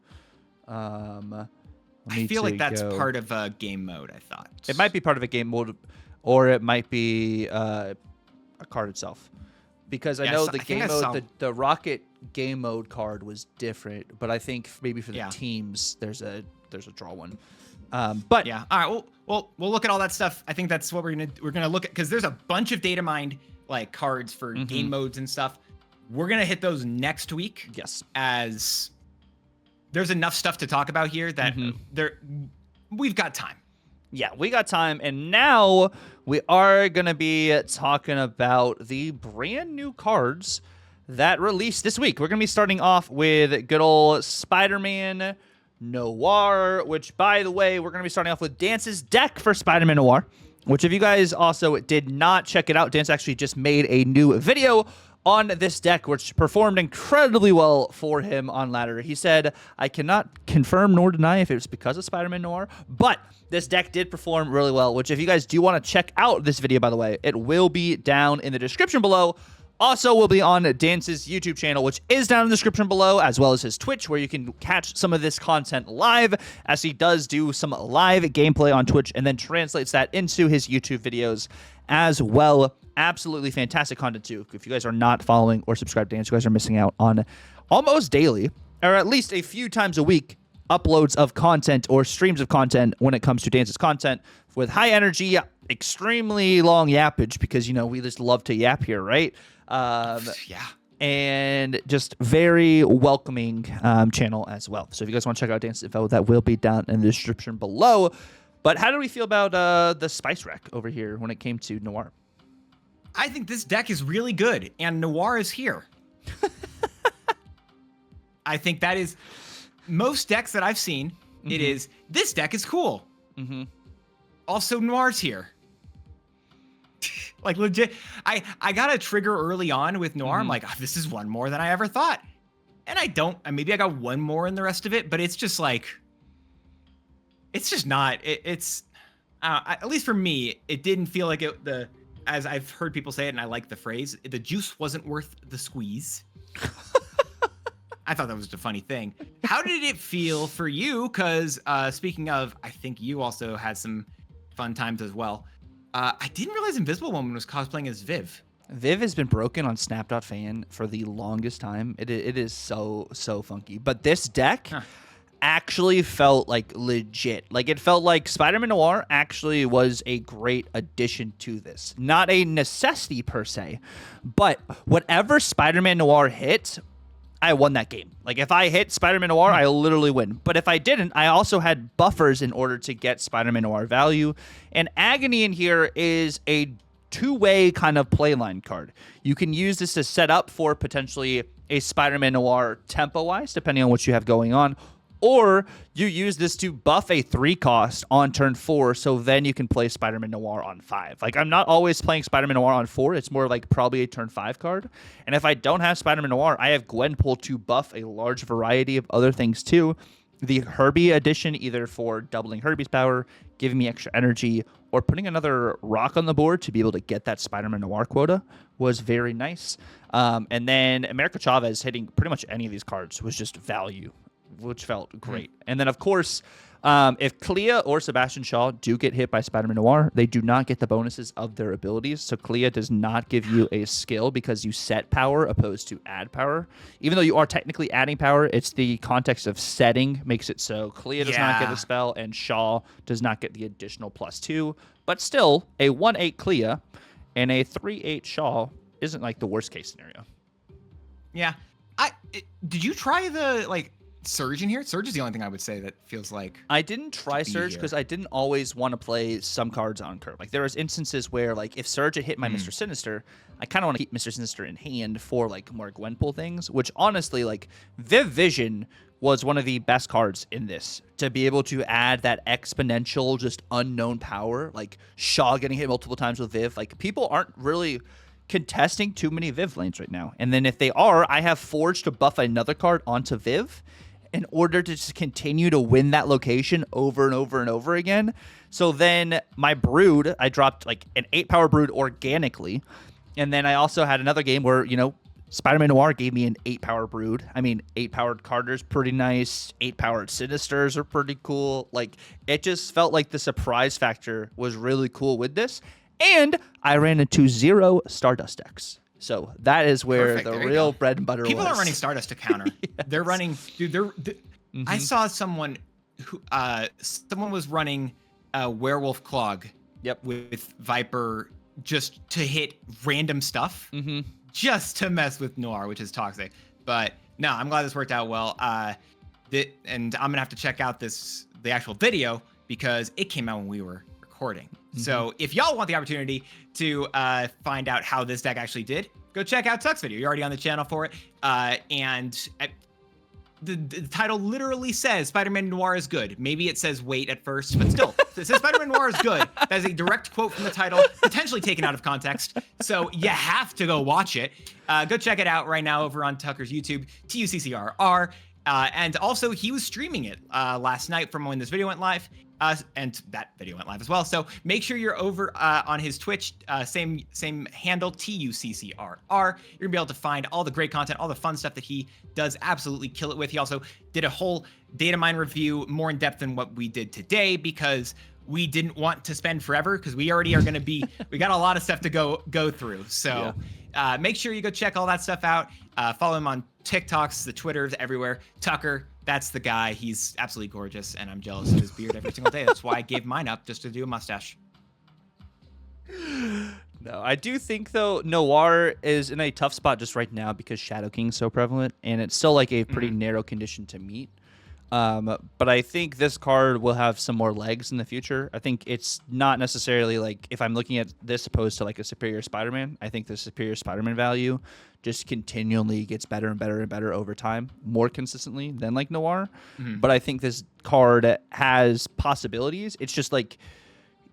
I feel like that's part of a game mode, I thought. It might be part of a game mode, or it might be a card itself. Because I Yeah, know so the I think game I saw- mode, the Rocket game mode card was different, but I think maybe for the Yeah. teams, there's a draw one. But Yeah. All right. We'll look at all that stuff. I think that's what we're gonna look at, because there's a bunch of data mined like cards for game modes and stuff. We're gonna hit those next week. yes, As there's enough stuff to talk about here that we've got time. yeah, we got time, and now we are gonna be talking about the brand new cards that released this week. We're gonna be starting off with good old Spider-Man Noir, which, by the way, we're gonna be starting off with Dance's deck for Spider-Man Noir. Which, if you guys also did not check it out, Dance actually just made a new video on this deck, which performed incredibly well for him on ladder. He said, I cannot confirm nor deny if it was because of Spider-Man Noir, but this deck did perform really well, which if you guys do want to check out this video, by the way, it will be down in the description below. Also will be on Dance's YouTube channel, which is down in the description below, as well as his Twitch, where you can catch some of this content live, as he does do some live gameplay on Twitch and then translates that into his YouTube videos as well. Absolutely fantastic content, too. If you guys are not following or subscribed to Dance, you guys are missing out on almost daily, or at least a few times a week, uploads of content or streams of content when it comes to Dance's content with high energy, extremely long yappage, because, you know, we just love to yap here, right? Yeah. And just very welcoming channel as well. So if you guys want to check out Dance's info, that will be down in the description below. But how do we feel about the Spice Rack over here when it came to Noir? I think this deck is really good, and Noir is here. I think that is most decks that I've seen. It is, this deck is cool. Also, Noir's here. Like, legit, I got a trigger early on with Noir. I'm like, oh, this is one more than I ever thought. And I don't, maybe I got one more in the rest of it, but it's just like, it's just not, at least for me, it didn't feel like as I've heard people say it, and I like the phrase, the juice wasn't worth the squeeze. I thought that was a funny thing. How did it feel for you? Because speaking of, I think you also had some fun times as well. I didn't realize Invisible Woman was cosplaying as Viv. Viv has been broken on Snap.fan for the longest time. It is so funky. But this deck actually felt like legit. Like, it felt like Spider-Man Noir actually was a great addition to this. Not a necessity per se, but whatever Spider-Man Noir hit, I won that game. Like, if I hit Spider-Man Noir, I literally win. But if I didn't, I also had buffers in order to get Spider-Man Noir value. And Agony in here is a two-way kind of playline card. You can use this to set up for potentially a Spider-Man Noir tempo-wise, depending on what you have going on. Or you use this to buff a 3-cost on turn 4, so then you can play Spider-Man Noir on 5. Like, I'm not always playing Spider-Man Noir on 4. It's more like probably a turn 5 card. And if I don't have Spider-Man Noir, I have Gwenpool to buff a large variety of other things too. The Herbie edition, either for doubling Herbie's power, giving me extra energy, or putting another rock on the board to be able to get that Spider-Man Noir quota, was very nice. And then America Chavez hitting pretty much any of these cards was just value, which felt great. And then, of course, if Clea or Sebastian Shaw do get hit by Spider-Man Noir, they do not get the bonuses of their abilities. So Clea does not give you a skill because you set power opposed to add power. Even though you are technically adding power, it's the context of setting makes it so Clea does not get a spell and Shaw does not get the additional +2. But still, a 1/8 Clea and a 3/8 Shaw isn't like the worst case scenario. Yeah. Did you try the, like, Surge in here? Surge is the only thing I would say that feels like I didn't try Surge because I didn't always want to play some cards on curve. Like, there was instances where, like, if Surge had hit my Mr. Sinister, I kind of want to keep Mr. Sinister in hand for, like, more Gwenpool things, which honestly, like, Viv Vision was one of the best cards in this to be able to add that exponential, just unknown power. Like, Shaw getting hit multiple times with Viv. Like, people aren't really contesting too many Viv lanes right now. And then if they are, I have Forge to buff another card onto Viv in order to just continue to win that location over and over and over again. So then my Brood, I dropped like an 8-power Brood organically. And then I also had another game where, you know, Spider-Man Noir gave me an 8-power Brood. I mean, 8-powered Carter's pretty nice. 8-powered Sinisters are pretty cool. Like, it just felt like the surprise factor was really cool with this. And I ran into 0 Stardust decks. So that is where Perfect, the there you real go. bread and butter People was. aren't running Stardust to counter. They're running, dude. I saw someone who someone was running Werewolf Clog. Yep. With Viper just to hit random stuff, just to mess with Noir, which is toxic. But no, I'm glad this worked out well. And I'm gonna have to check out the actual video because it came out when we were recording. So if y'all want the opportunity to find out how this deck actually did, go check out Tuck's video. You're already on the channel for it. The title literally says Spider-Man Noir is good. Maybe it says wait at first, but still, it says Spider-Man Noir is good. That is a direct quote from the title, potentially taken out of context. So you have to go watch it. Go check it out right now over on Tucker's YouTube, TUCCRR. And also, he was streaming it last night from when this video went live. And that video went live as well. So make sure you're over on his Twitch, same handle, TUCCRR. You're gonna be able to find all the great content, all the fun stuff that he does absolutely kill it with. He also did a whole Datamine review more in depth than what we did today because we didn't want to spend forever because we already are gonna be, we got a lot of stuff to go through. So make sure you go check all that stuff out. Follow him on TikToks, the Twitters, everywhere. Tucker, that's the guy. He's absolutely gorgeous, and I'm jealous of his beard every single day. That's why I gave mine up, just to do a mustache. No, I do think, though, Noir is in a tough spot just right now because Shadow King's so prevalent, and it's still like a pretty narrow condition to meet. But I think this card will have some more legs in the future. I think it's not necessarily like if I'm looking at this opposed to like a Superior Spider-Man, I think the Superior Spider-Man value just continually gets better and better and better over time, more consistently than like Noir. But I think this card has possibilities. It's just like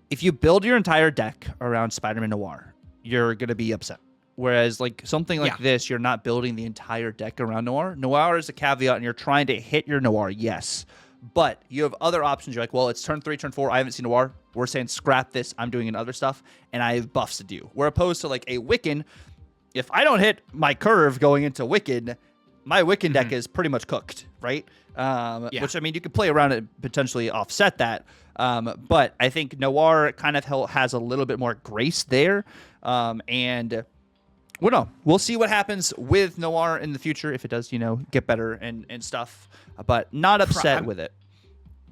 if you build your entire deck around Spider-Man Noir, you're going to be upset. Whereas like something like this, you're not building the entire deck around Noir. Noir is a caveat, and you're trying to hit your Noir, yes. But you have other options. You're like, well, it's turn 3, turn 4. I haven't seen Noir. We're saying scrap this. I'm doing other stuff, and I have buffs to do. Where opposed to like a Wiccan, if I don't hit my curve going into Wiccan, my Wiccan deck is pretty much cooked, right? Which, I mean, you could play around it, potentially offset that. But I think Noir kind of has a little bit more grace there. And well, no, we'll see what happens with Noir in the future if it does, get better and stuff. But not upset with it.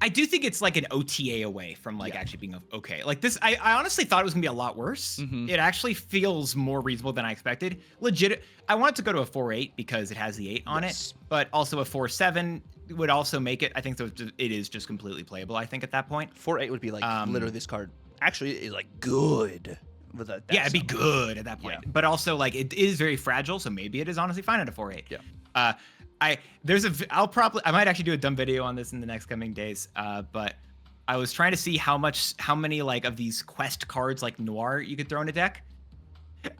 I do think it's like an OTA away from like actually being okay. Like this, I honestly thought it was gonna be a lot worse. It actually feels more reasonable than I expected. Legit, I want it to go to a 4-8 because it has the 8 on it, but also a 4-7 would also make it. I think it is just completely playable. I think at that point, 4-8 would be like literally this card actually is like good. With that it'd be good at that point. But also like it is very fragile, so maybe it is honestly fine at a 4-8. I might actually do a dumb video on this in the next coming days. But I was trying to see how many like of these quest cards like Noir you could throw in a deck.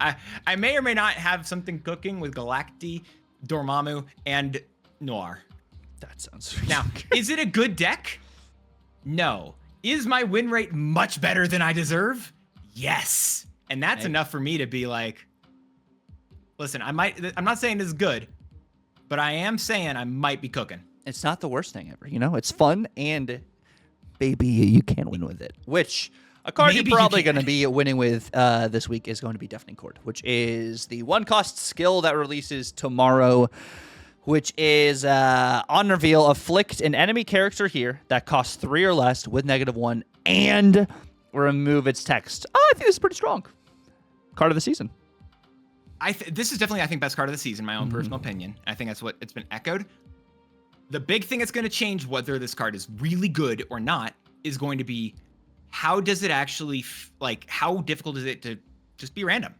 I may or may not have something cooking with Galacti, Dormammu, and Noir. That sounds now. Is it a good deck? No. Is my win rate much better than I deserve? Yes. And that's enough for me to be like, listen, I'm not saying this is good, but I am saying I might be cooking. It's not the worst thing ever, It's fun, and baby, you can win with it. Which a card you're probably going to be winning with this week is going to be Deafening Chord, which is the 1-cost skill that releases tomorrow, which is on reveal, afflict an enemy character here that costs 3 or less with -1 and remove its text. Oh, I think this is pretty strong. Card of the season. This is definitely, I think, best card of the season, my own personal opinion. I think that's what it's been echoed. The big thing that's going to change whether this card is really good or not is going to be how does it actually, how difficult is it to just be random?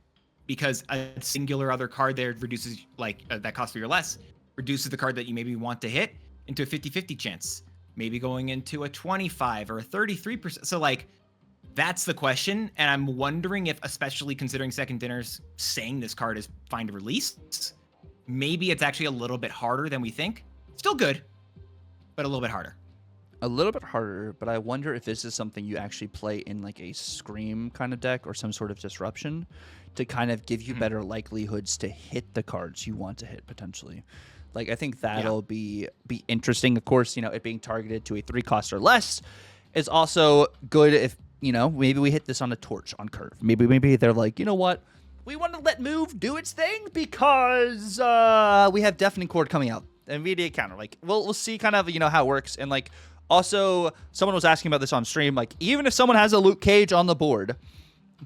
Because a singular other card there reduces, that costs 3 or less, reduces the card that you maybe want to hit into a 50-50 chance. Maybe going into a 25 or a 33%. So, that's the question, and I'm wondering if, especially considering Second Dinner's saying this card is fine to release, maybe it's actually a little bit harder than we think. Still good, but a little bit harder. A little bit harder, but I wonder if this is something you actually play in like a Scream kind of deck or some sort of disruption to kind of give you better likelihoods to hit the cards you want to hit potentially. I think that'll be interesting. Of course, it being targeted to a 3-cost or less is also good if maybe we hit this on a torch on curve. Maybe they're like, you know what? we want to let Move do its thing because we have Deafening Chord coming out. NVIDIA counter. Like, we'll see kind of, how it works. And, like, also, someone was asking about this on stream. Like, even if someone has a Luke Cage on the board,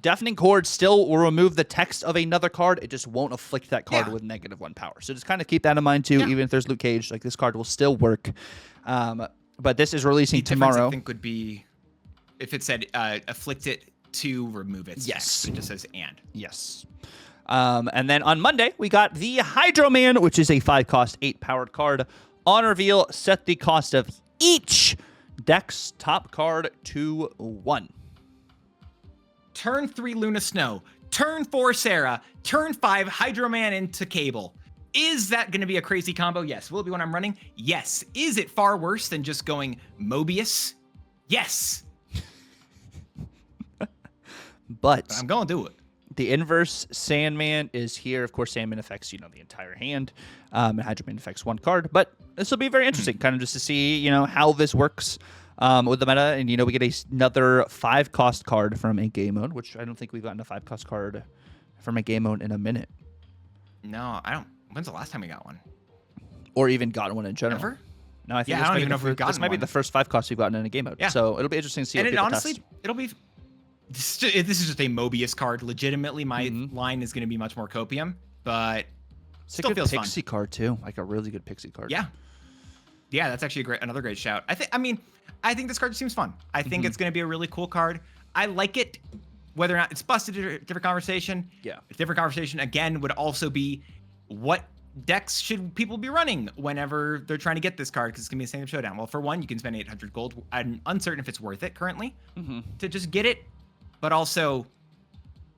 Deafening Chord still will remove the text of another card. It just won't afflict that card with -1 power. So just kind of keep that in mind, too. Even if there's Luke Cage, like, this card will still work. But this is releasing tomorrow. I think would be if it said afflict it to remove it. Yes. It just says and. Yes. And then on Monday, we got the Hydro Man, which is a 5-cost, 8-powered card. On reveal, set the cost of each deck's top card to 1. Turn 3 Luna Snow, turn 4 Sarah, turn 5 Hydro Man into Cable. Is that going to be a crazy combo? Yes. Will it be when I'm running? Yes. Is it far worse than just going Mobius? Yes. But I'm going to do it. The inverse Sandman is here. Of course, Sandman affects, the entire hand. And Hydro Man affects 1 card. But this will be very interesting, kind of just to see, how this works with the meta. And, we get another 5-cost card from a game mode, which I don't think we've gotten a 5-cost card from a game mode in a minute. No, I don't. When's the last time we got one? Or even gotten one in general. Never? No, I think I don't even know if we've gotten this might be the first 5-cost we've gotten in a game mode. Yeah. So it'll be interesting to see and what people honestly, test. it'll be... This is just a Mobius card. Legitimately, my line is going to be much more Copium, but still feels fun. Pixie card, too. Like a really good Pixie card. Yeah. Yeah, that's actually another great shout. I think this card seems fun. I think it's going to be a really cool card. I like it. Whether or not it's busted, a different conversation. Yeah. A different conversation, again, would also be what decks should people be running whenever they're trying to get this card, because it's going to be a stand-up showdown. Well, for one, you can spend 800 gold. I'm uncertain if it's worth it currently to just get it. But also,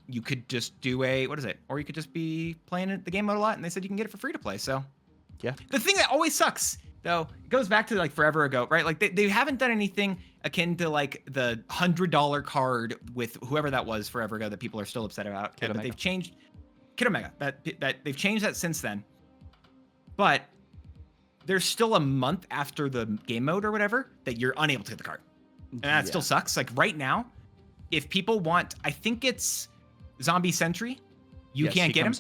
you could just do or you could just be playing the game mode a lot, and they said you can get it for free to play, so. Yeah. The thing that always sucks, though, it goes back to, like, forever ago, right? Like, they haven't done anything akin to, like, the $100 card with whoever that was forever ago that people are still upset about. Kid But Omega. they've changed. Kid Omega. That they've changed that since then. But there's still a month after the game mode or whatever that you're unable to get the card. And that still sucks. Like, right now, if people want, I think it's Zombie Sentry, you can't get him.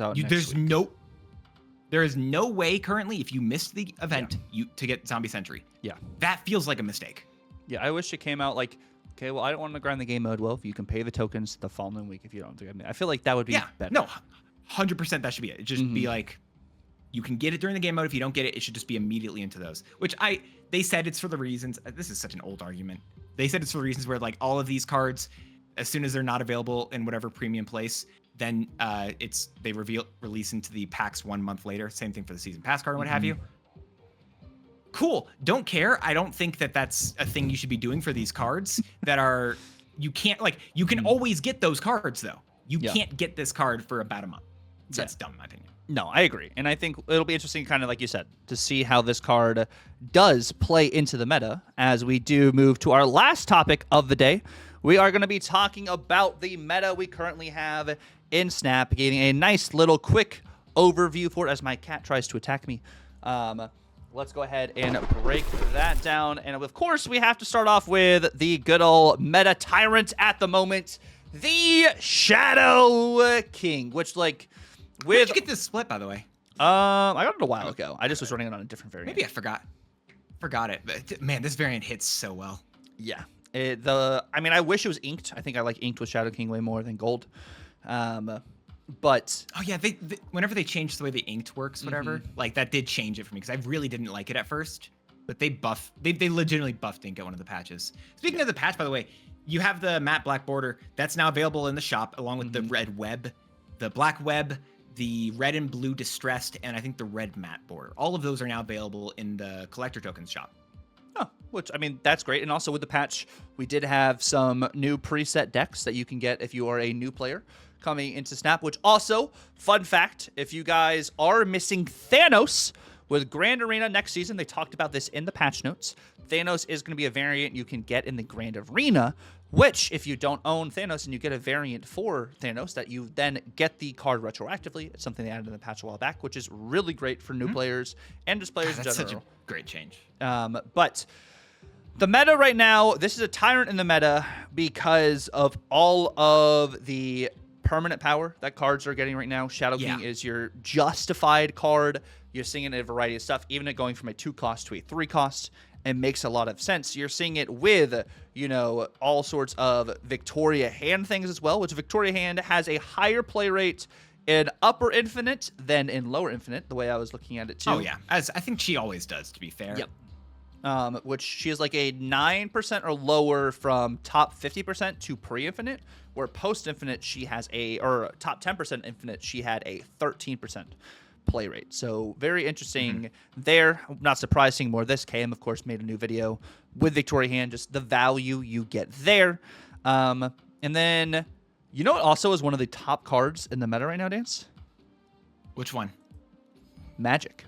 There is no way currently, if you missed the event, to get Zombie Sentry. Yeah. That feels like a mistake. Yeah, I wish it came out like, okay, well, I don't want to grind the game mode. Well, if you can pay the tokens the following week if you don't. I feel like that would be better. No, 100% that should be it. It just be like, you can get it during the game mode. If you don't get it, it should just be immediately into those. Which they said it's for the reasons, this is such an old argument. They said it's for the reasons where, like, all of these cards, as soon as they're not available in whatever premium place, then they release into the packs 1 month later. Same thing for the season pass card and what have you. Cool. Don't care. I don't think that that's a thing you should be doing for these cards that are, you can't, like, you can always get those cards though. You can't get this card for about a month. So that's dumb in my opinion. No, I agree. And I think it'll be interesting, kind of like you said, to see how this card does play into the meta as we do move to our last topic of the day. We are going to be talking about the meta we currently have in Snap, giving a nice little quick overview for it as my cat tries to attack me. Let's go ahead and break that down. And of course, we have to start off with the good old meta tyrant at the moment, the Shadow King, which, like, Where did you get this split, by the way? I got it a while ago. I just was running it on a different variant. Maybe I forgot it. But man, this variant hits so well. Yeah. I wish it was inked. I think I like inked with Shadow King way more than gold. But oh yeah, they whenever they changed the way the inked works, whatever, like that did change it for me because I really didn't like it at first. But they legitimately buffed ink at one of the patches. Speaking of the patch, by the way, you have the matte black border that's now available in the shop along with the red web, the black web, the red and blue distressed, and I think the red matte border. All of those are now available in the collector tokens shop. Oh, which, I mean, that's great. And also with the patch, we did have some new preset decks that you can get if you are a new player coming into Snap, which also, fun fact, if you guys are missing Thanos with Grand Arena next season, they talked about this in the patch notes. Thanos is going to be a variant you can get in the Grand Arena, which, if you don't own Thanos and you get a variant for Thanos, that you then get the card retroactively. It's something they added in the patch a while back, which is really great for new players and just players in general. That's such a great change. But the meta right now, this is a tyrant in the meta because of all of the permanent power that cards are getting right now. Shadow King Yeah. is your justified card. You're seeing it in a variety of stuff, even it going from a 2 cost to a 3 cost. It makes a lot of sense. You're seeing it with, you know, all sorts of Victoria Hand things as well, which Victoria Hand has a higher play rate in upper infinite than in lower infinite, the way I was looking at it too. Oh yeah, as I think she always does, to be fair. Yep. Which she is like a 9% or lower from top 50% to pre-infinite, where post-infinite she has or top 10% infinite she had a 13% play rate. So very interesting there. Not surprised seeing more of this. KM, of course, made a new video with Victoria Hand, just the value you get there. And then, you know what also is one of the top cards in the meta right now, Dance? Which one? Magic.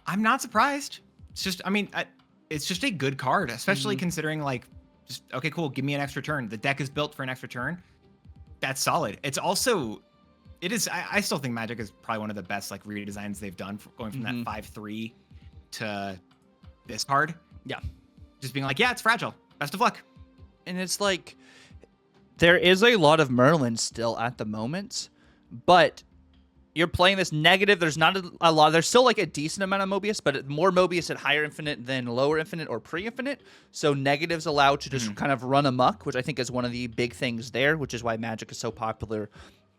I'm not surprised. It's just, I mean, it's just a good card, especially considering like, just, okay, cool, give me an extra turn. The deck is built for an extra turn. That's solid. It's also, it is, I still think Magic is probably one of the best like redesigns they've done, going from that 5/3 to this card. Yeah. Just being like, yeah, it's fragile. Best of luck. And it's like, there is a lot of Merlin still at the moment, but you're playing this negative. There's not a lot. There's still like a decent amount of Mobius, but more Mobius at higher infinite than lower infinite or pre-infinite. So negatives allowed to just kind of run amok, which I think is one of the big things there, which is why Magic is so popular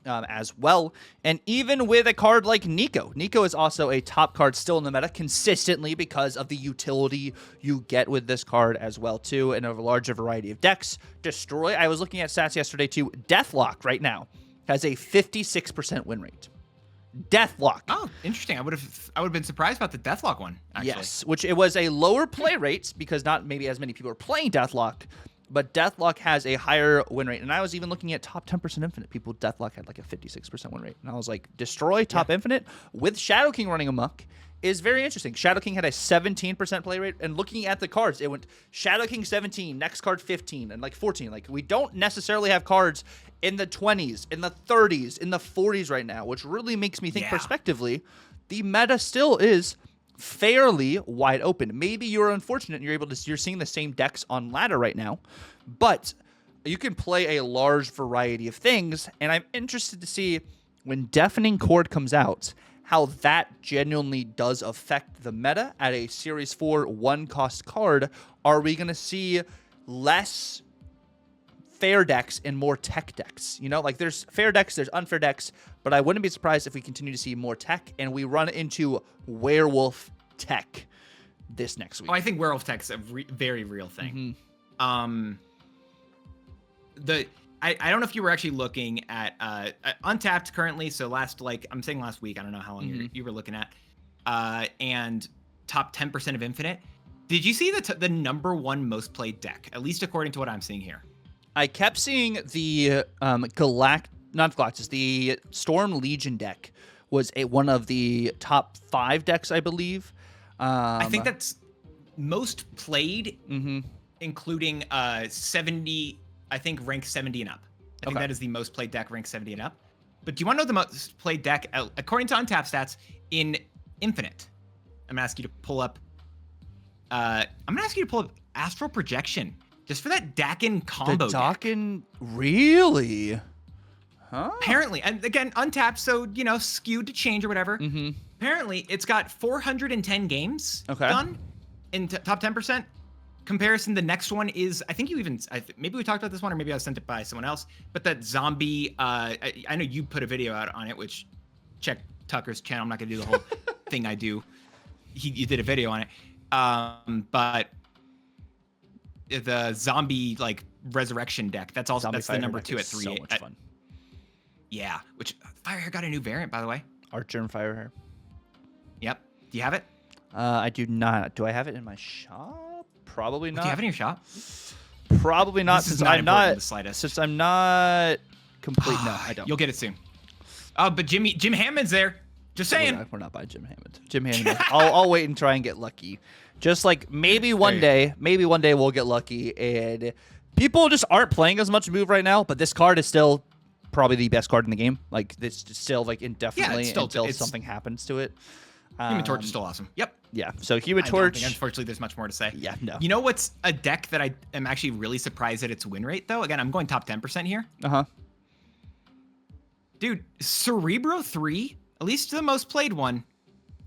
as well. And even with a card like Nico, Nico is also a top card still in the meta consistently because of the utility you get with this card as well too, and a larger variety of decks. Destroy. I was looking at stats yesterday too. Deathlock right now has a 56% win rate. Deathlock. Oh, interesting. I would have been surprised about the Deathlock one, actually. Yes, which it was a lower play rate because not maybe as many people are playing Deathlock, but Deathlock has a higher win rate. And I was even looking at top 10% infinite. People, Deathlock had like a 56% win rate. And I was like, Destroy top infinite with Shadow King running amok is very interesting. Shadow King had a 17% play rate, and looking at the cards, it went Shadow King 17, next card 15, and like 14. Like, we don't necessarily have cards in the 20s, in the 30s, in the 40s right now, which really makes me think prospectively, the meta still is fairly wide open. Maybe you're unfortunate and you're seeing the same decks on ladder right now, but you can play a large variety of things, and I'm interested to see when Deafening Chord comes out, how that genuinely does affect the meta at a Series 4 1-cost card. Are we going to see less fair decks and more tech decks? You know, like there's fair decks, there's unfair decks, but I wouldn't be surprised if we continue to see more tech and we run into werewolf tech this next week. Oh, I think werewolf tech's a very real thing. I don't know if you were actually looking at Untapped currently. So last week, I don't know how long you were looking at, and top 10% of Infinite. Did you see the number 1 most played deck, at least according to what I'm seeing here? I kept seeing the the Storm Legion deck was one of the top 5 decks, I believe. I think that's most played, including 70. I think rank 70 and up. I think that is the most played deck, rank 70 and up. But do you want to know the most played deck according to Untapped stats in Infinite? I'm gonna ask you to pull up. Astral Projection just for that Dakin combo. The Dakin, really? Huh? Apparently, and again, Untapped, so you know, skewed to change or whatever. Apparently, it's got 410 games done in top 10%. Comparison, the next one is, I think maybe we talked about this one, or maybe I sent it by someone else, but that zombie, I know you put a video out on it, which check Tucker's channel. I'm not gonna do the whole thing I do. You did a video on it. But the zombie like resurrection deck, that's the number 2 at 3. So much fun. Yeah, which Firehair got a new variant, by the way. Archer and Firehair. Yep. Do you have it? I do not. Do I have it in my shop? Probably not. Do you have it in your shop? Probably not, since I'm not complete. No, I don't. You'll get it soon. Oh, but Jim Hammond's there. Just saying. We're not buying Jim Hammond. Jim Hammond. I'll wait and try and get lucky. Just like maybe one day we'll get lucky, and people just aren't playing as much Move right now. But this card is still probably the best card in the game. Like it's still like indefinitely until something happens to it. Human Torch is still awesome. Yep. Yeah. So Human Torch. Unfortunately, there's much more to say. Yeah. No. You know what's a deck that I am actually really surprised at its win rate though? Again, I'm going top 10% here. Dude, Cerebro 3, at least the most played one,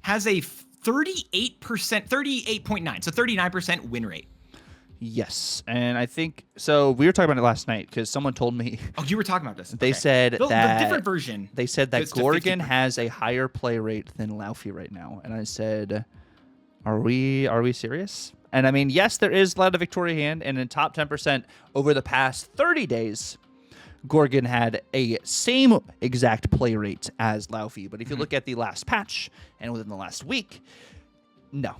has a 38%, 38.9, so 39% win rate. Yes, and I think so. We were talking about it last night because someone told me. Oh, you were talking about this. They said that the different version. They said that goes to Gorgon 50%. has a higher play rate than Laufey right now, and I said, "Are we serious?" And I mean, yes, there is a lot of Victoria hand, and in top 10% over the past 30 days, Gorgon had a same exact play rate as Laufey. But if you look at the last patch and within the last week, no.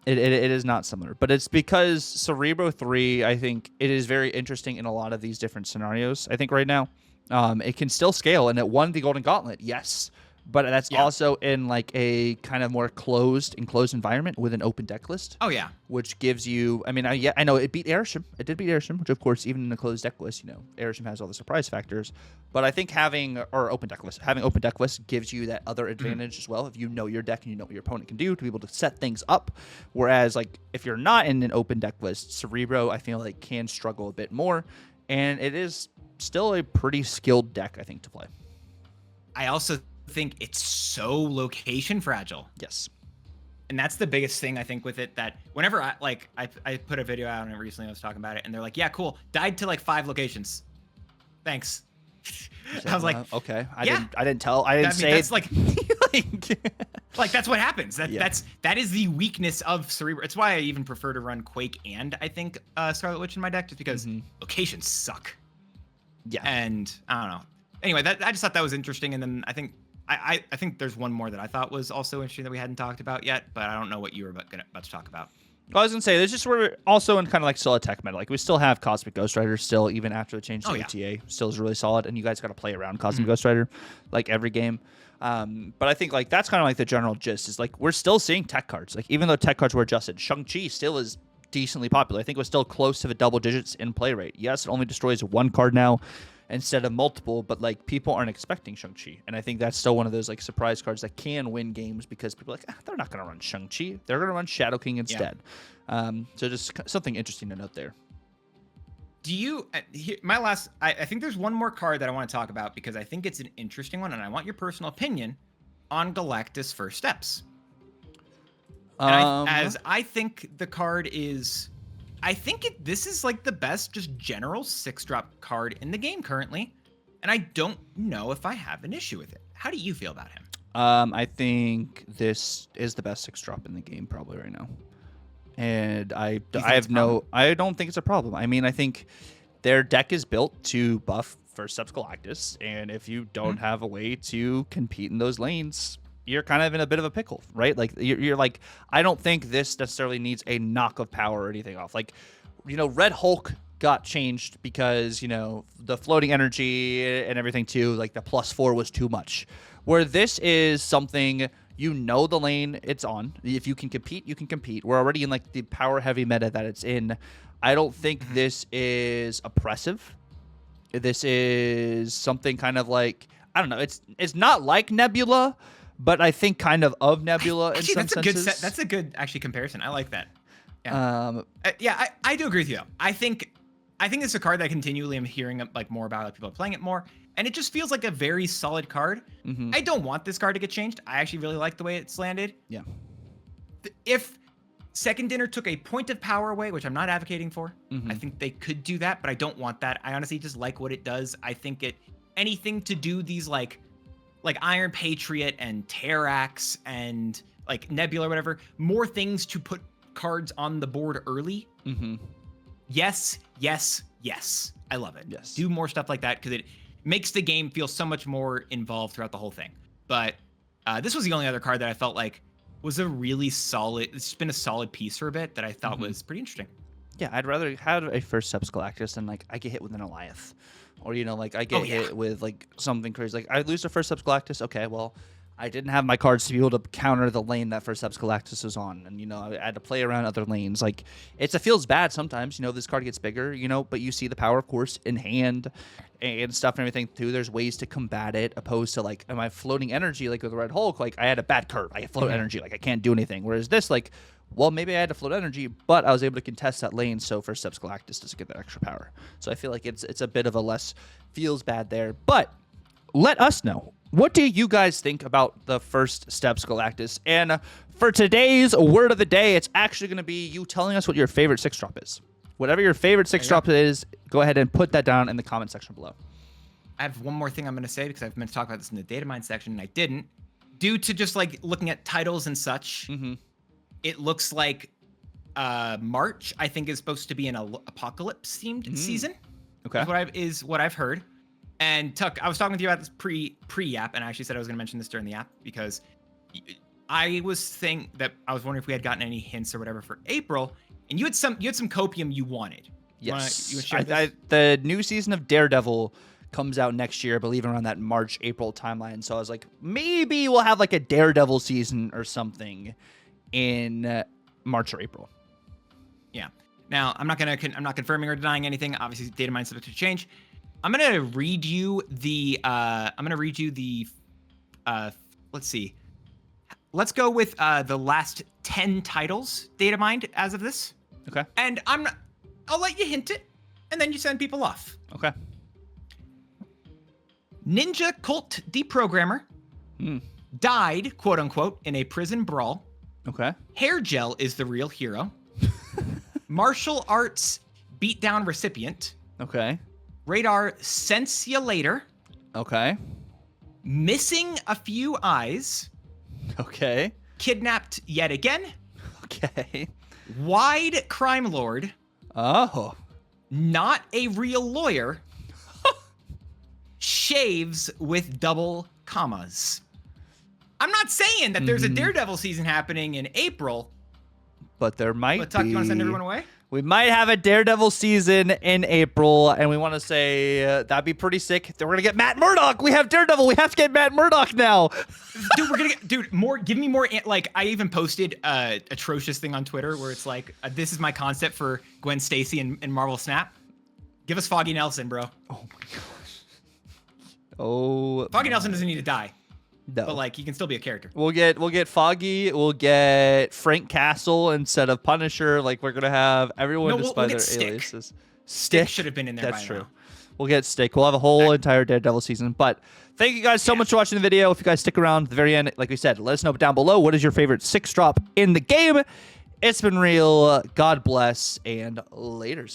It is not similar, but it's because Cerebro 3, I think it is very interesting in a lot of these different scenarios. I think right now, it can still scale, and it won the Golden Gauntlet, yes, but that's also in like a kind of more enclosed environment with an open deck list. Oh yeah, which gives you, I mean, I know it beat Airshim. It did beat Airshim, which of course, even in a closed deck list, Airshim has all the surprise factors. But I think having open deck list gives you that other advantage as well. If you know your deck and you know what your opponent can do to be able to set things up. Whereas like if you're not in an open deck list, Cerebro I feel like can struggle a bit more, and it is still a pretty skilled deck I think to play. I also think it's so location fragile. Yes. And that's the biggest thing I think with it, that whenever I put a video out on it recently, I was talking about it, and they're like, yeah, cool, died to like 5 locations. Thanks. I was like, okay, I yeah. didn't say that's like, like that's what happens. That is the weakness of Cerebro. It's why I even prefer to run Quake and I think Scarlet Witch in my deck, just because locations suck. Yeah. And I don't know. Anyway, I just thought that was interesting, and then I think there's one more that I thought was also interesting that we hadn't talked about yet, but I don't know what you were about to talk about. I was gonna say this is where we're also in kind of like still a tech meta. Like we still have Cosmic Ghost Rider still, even after the change to ATA, still is really solid, and you guys got to play around Cosmic Ghost Rider like every game. But I think like that's kind of like the general gist is like we're still seeing tech cards. Like even though tech cards were adjusted, Shang-Chi still is decently popular. I think it was still close to the double digits in play rate. Yes, it only destroys one card now instead of multiple, but like people aren't expecting Shang-Chi, and I think that's still one of those like surprise cards that can win games because people are like, they're not going to run Shang-Chi, they're going to run Shadow King instead. So just something interesting to note there. Do you I think there's one more card that I want to talk about because I think it's an interesting one, and I want your personal opinion on Galactus First Steps. As I think the card is, I think this is like the best just general 6-drop card in the game currently, and I don't know if I have an issue with it. How do you feel about him? I think this is the best 6-drop in the game probably right now, and I don't think it's a problem. I mean, I think their deck is built to buff First Steps Galactus, and if you don't have a way to compete in those lanes, you're kind of in a bit of a pickle, right? Like you're like, I don't think this necessarily needs a knock of power or anything off. Like, Red Hulk got changed because, the floating energy and everything too, like the +4 was too much. Where this is something, the lane it's on. If you can compete, you can compete. We're already in like the power heavy meta that it's in. I don't think this is oppressive. This is something kind of like, I don't know. It's not like Nebula, but I think kind of Nebula in some senses. That's a good actually comparison. I like that. Yeah, I do agree with you though. I think it's a card that continually I'm hearing like more about, like people are playing it more, and it just feels like a very solid card. I don't want this card to get changed. I actually really like the way it's landed. Yeah. If Second Dinner took a point of power away, which I'm not advocating for, I think they could do that, but I don't want that. I honestly just like what it does. I think anything to do these like Iron Patriot and Terrax and like Nebula or whatever, more things to put cards on the board early. Yes. I love it. Yes. Do more stuff like that because it makes the game feel so much more involved throughout the whole thing. But this was the only other card that I felt like was a really solid, it's been a solid piece for a bit that I thought was pretty interesting. Yeah, I'd rather have a First Steps Galactus than like I get hit with an Goliath. Or, like I get hit with like something crazy. Like I lose to First Steps Galactus. Okay, well, I didn't have my cards to be able to counter the lane that First Steps Galactus was on. And, I had to play around other lanes. Like, it feels bad sometimes. This card gets bigger, but you see the power, of course, in hand and stuff and everything, too. There's ways to combat it, opposed to, like, am I floating energy, like with Red Hulk? Like, I had a bad card. I float energy. Like, I can't do anything. Whereas this, like, well, maybe I had to float energy, but I was able to contest that lane, so First Steps Galactus doesn't get that extra power. So I feel like it's a bit of a less feels bad there. But let us know. What do you guys think about the first steps, Galactus? And for today's word of the day, it's actually going to be you telling us what your favorite 6-drop is. Whatever your favorite 6-drop is, go ahead and put that down in the comment section below. I have one more thing I'm going to say because I've meant to talk about this in the Datamines section and I didn't. Due to just like looking at titles and such, it looks like March, I think, is supposed to be an apocalypse themed season. Okay. Is what I've heard. And Tuck, I was talking with you about this pre-yap, and I actually said I was going to mention this during the app because I was wondering if we had gotten any hints or whatever for April, and you had some copium you wanted. Yes. You wanna share this? The new season of Daredevil comes out next year, I believe, around that March-April timeline. So I was like, maybe we'll have like a Daredevil season or something in March or April. Yeah. Now I'm not confirming or denying anything. Obviously, Datamines subject to change. I'm gonna read you the. Let's see. Let's go with the last 10 titles Datamine as of this. Okay. And I'll let you hint it, and then you send people off. Okay. Ninja cult deprogrammer died, quote unquote, in a prison brawl. Okay. Hair gel is the real hero. Martial arts beatdown recipient. Okay. Radar sense ya later. Okay. Missing a few eyes. Okay. Kidnapped yet again. Okay. Wide crime lord. Oh. Not a real lawyer. Shaves with double commas. I'm not saying that there's a Daredevil season happening in April. But there might But Tuck, be. you want to send everyone away? We might have a Daredevil season in April, and we want to say that'd be pretty sick. We're gonna get Matt Murdock. We have Daredevil. We have to get Matt Murdock now. Dude, we're gonna get more. Give me more. Like I even posted atrocious thing on Twitter where it's like, this is my concept for Gwen Stacy and Marvel Snap. Give us Foggy Nelson, bro. Oh my gosh. Oh. Foggy Nelson doesn't need to die. No. But like he can still be a character. We'll get Foggy. We'll get Frank Castle instead of Punisher. Like we're gonna have everyone just by their aliases. Stick should have been in there. That's true. We'll get Stick. We'll have a whole entire Daredevil season. But thank you guys so much for watching the video. If you guys stick around to the very end, like we said, let us know down below what is your favorite 6-drop in the game. It's been real. God bless and laters.